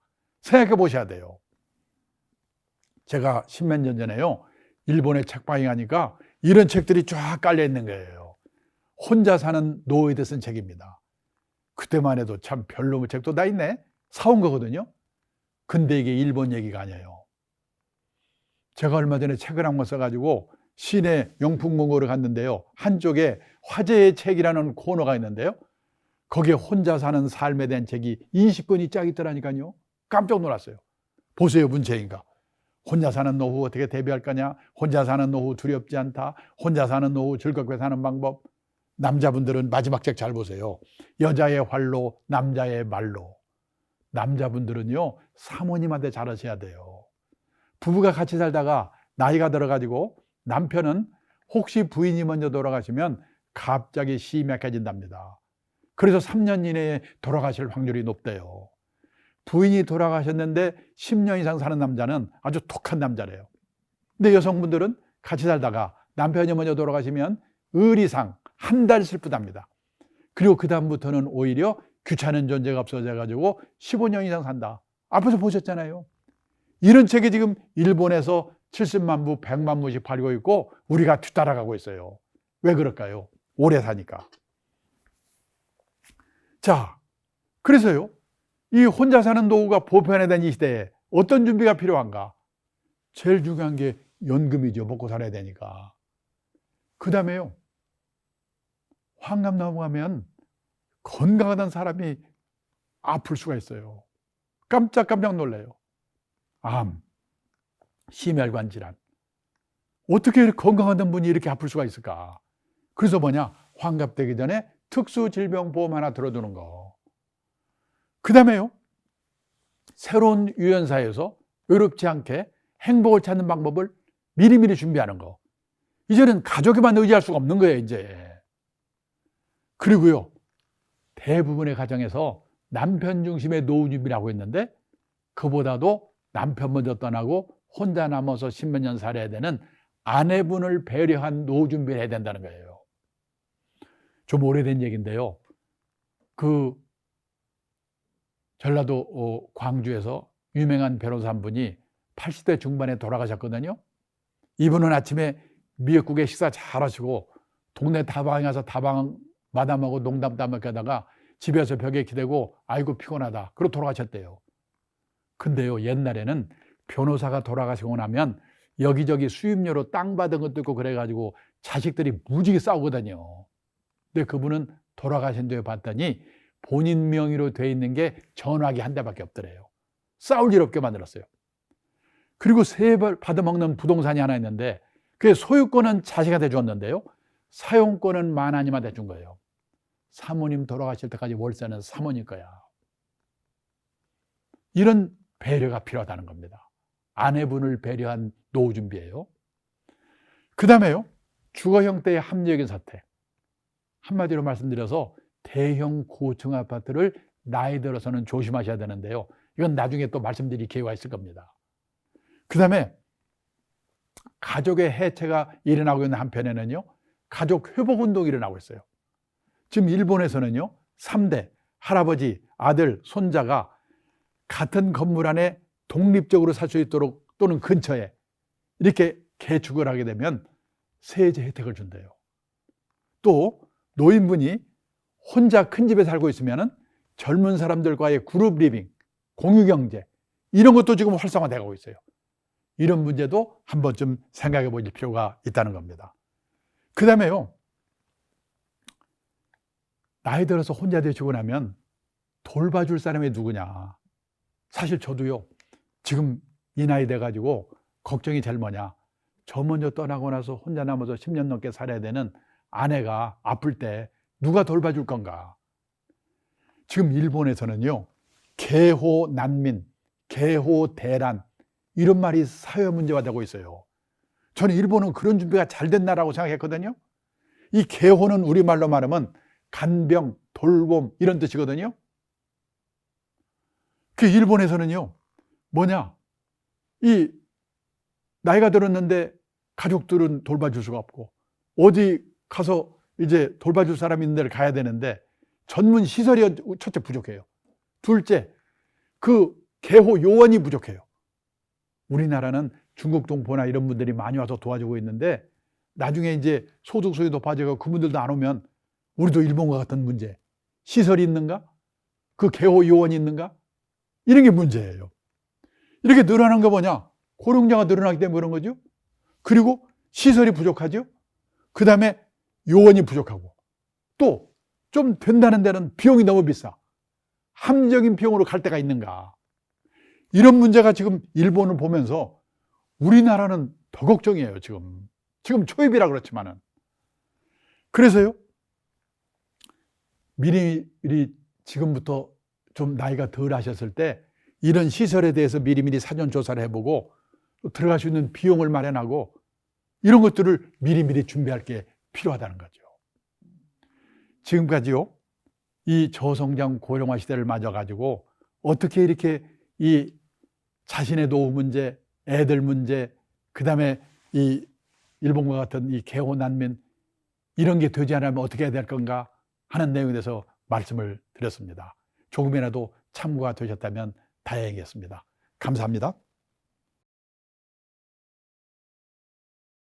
생각해 보셔야 돼요. 제가 10몇 년 전에요, 일본에 책방에 가니까 이런 책들이 쫙 깔려 있는 거예요. 혼자 사는 노예들 쓴 책입니다. 그때만 해도 참 별로 책도 다 있네, 사온 거거든요. 근데 이게 일본 얘기가 아니에요. 제가 얼마 전에 책을 한 권 써가지고 시내 용품공고를 갔는데요, 한쪽에 화제의 책이라는 코너가 있는데요, 거기에 혼자 사는 삶에 대한 책이 20권이 쫙 있더라니까요. 깜짝 놀랐어요. 보세요, 문제인가. 혼자 사는 노후 어떻게 대비할 거냐, 혼자 사는 노후 두렵지 않다, 혼자 사는 노후 즐겁게 사는 방법. 남자분들은 마지막 책 잘 보세요. 여자의 활로, 남자의 말로. 남자분들은요, 사모님한테 잘하셔야 돼요. 부부가 같이 살다가 나이가 들어가지고 남편은 혹시 부인이 먼저 돌아가시면 갑자기 심약해진답니다. 그래서 3년 이내에 돌아가실 확률이 높대요. 부인이 돌아가셨는데 10년 이상 사는 남자는 아주 독한 남자래요. 근데 여성분들은 같이 살다가 남편이 먼저 돌아가시면 의리상 한 달 슬프답니다. 그리고 그 다음부터는 오히려 귀찮은 존재가 없어져가지고 15년 이상 산다. 앞에서 보셨잖아요. 이런 책이 지금 일본에서 70만 부, 100만 부씩 팔고 있고 우리가 뒤따라가고 있어요. 왜 그럴까요? 오래 사니까. 자, 그래서요, 이 혼자 사는 노후가 보편화된 이 시대에 어떤 준비가 필요한가? 제일 중요한 게 연금이죠. 먹고 살아야 되니까. 그 다음에요, 환갑 넘어가면 건강하던 사람이 아플 수가 있어요. 깜짝깜짝 놀래요. 암, 심혈관 질환. 어떻게 이렇게 건강하던 분이 이렇게 아플 수가 있을까? 그래서 뭐냐? 환갑되기 전에 특수질병보험 하나 들어두는 거. 그 다음에요, 새로운 유연사에서 외롭지 않게 행복을 찾는 방법을 미리미리 준비하는 거. 이제는 가족에만 의지할 수가 없는 거예요, 이제. 그리고요, 대부분의 가정에서 남편 중심의 노후 준비를 하고 있는데 그보다도 남편 먼저 떠나고 혼자 남아서 10몇 년 살아야 되는 아내분을 배려한 노후 준비를 해야 된다는 거예요. 좀 오래된 얘기인데요. 그 전라도 광주에서 유명한 변호사 한 분이 80대 중반에 돌아가셨거든요. 이분은 아침에 미역국에 식사 잘 하시고 동네 다방에 가서 다방 마담하고 농담 따먹다가 집에서 벽에 기대고 아이고 피곤하다. 그러고 돌아가셨대요. 근데요, 옛날에는 변호사가 돌아가시고 나면 여기저기 수임료로 땅 받은 것도 있고 그래가지고 자식들이 무지개 싸우거든요. 근데 그분은 돌아가신 뒤에 봤더니 본인 명의로 돼 있는 게 전화기 한 대밖에 없더래요. 싸울 일 없게 만들었어요. 그리고 세벌 받아먹는 부동산이 하나 있는데 그 소유권은 자식한테 줬는데요, 사용권은 만하님한테 준 거예요. 사모님 돌아가실 때까지 월세는 사모님 거야. 이런 배려가 필요하다는 겁니다. 아내분을 배려한 노후 준비예요. 그 다음에요, 주거 형태의 합리적인 사택. 한마디로 말씀드려서 대형 고층 아파트를 나이 들어서는 조심하셔야 되는데요. 이건 나중에 또 말씀드릴 기회가 있을 겁니다. 그 다음에 가족의 해체가 일어나고 있는 한편에는요, 가족 회복 운동이 일어나고 있어요. 지금 일본에서는요, 3대 할아버지, 아들, 손자가 같은 건물 안에 독립적으로 살 수 있도록 또는 근처에 이렇게 개축을 하게 되면 세제 혜택을 준대요. 또 노인분이 혼자 큰 집에 살고 있으면 젊은 사람들과의 그룹 리빙, 공유 경제 이런 것도 지금 활성화되고 있어요. 이런 문제도 한 번쯤 생각해 볼 필요가 있다는 겁니다. 그 다음에요, 나이 들어서 혼자 되시고 나면 돌봐줄 사람이 누구냐. 사실 저도요, 지금 이 나이 돼가지고 걱정이 제일 뭐냐. 저 먼저 떠나고 나서 혼자 남아서 10년 넘게 살아야 되는 아내가 아플 때 누가 돌봐줄 건가. 지금 일본에서는요, 개호 난민, 개호 대란 이런 말이 사회 문제가 되고 있어요. 저는 일본은 그런 준비가 잘 된 나라라고 생각했거든요. 이 개호는 우리말로 말하면 간병, 돌봄 이런 뜻이거든요. 그 일본에서는요, 뭐냐, 이 나이가 들었는데 가족들은 돌봐줄 수가 없고 어디 가서 이제 돌봐줄 사람이 있는 데를 가야 되는데 전문 시설이 첫째 부족해요. 둘째, 그 개호 요원이 부족해요. 우리나라는 중국 동포나 이런 분들이 많이 와서 도와주고 있는데 나중에 이제 소득수요 높아지고 그분들도 안 오면 우리도 일본과 같은 문제, 시설이 있는가? 그 개호 요원이 있는가? 이런 게 문제예요. 이렇게 늘어나는 거 뭐냐? 고령자가 늘어나기 때문에 그런 거죠. 그리고 시설이 부족하죠. 그 다음에 요원이 부족하고 또 좀 된다는 데는 비용이 너무 비싸. 합리적인 비용으로 갈 때가 있는가? 이런 문제가 지금 일본을 보면서 우리나라는 더 걱정이에요. 지금 초입이라 그렇지만은. 그래서요, 미리 지금부터 좀 나이가 덜 하셨을 때 이런 시설에 대해서 미리미리 사전 조사를 해보고 들어갈 수 있는 비용을 마련하고 이런 것들을 미리미리 준비할 게 필요하다는 거죠. 지금까지요, 이 저성장 고령화 시대를 맞아가지고 어떻게 이렇게 이 자신의 노후 문제, 애들 문제, 그 다음에 이 일본과 같은 이 개호 난민 이런 게 되지 않으면 어떻게 해야 될 건가? 하는 내용에 대해서 말씀을 드렸습니다. 조금이라도 참고가 되셨다면 다행이겠습니다. 감사합니다.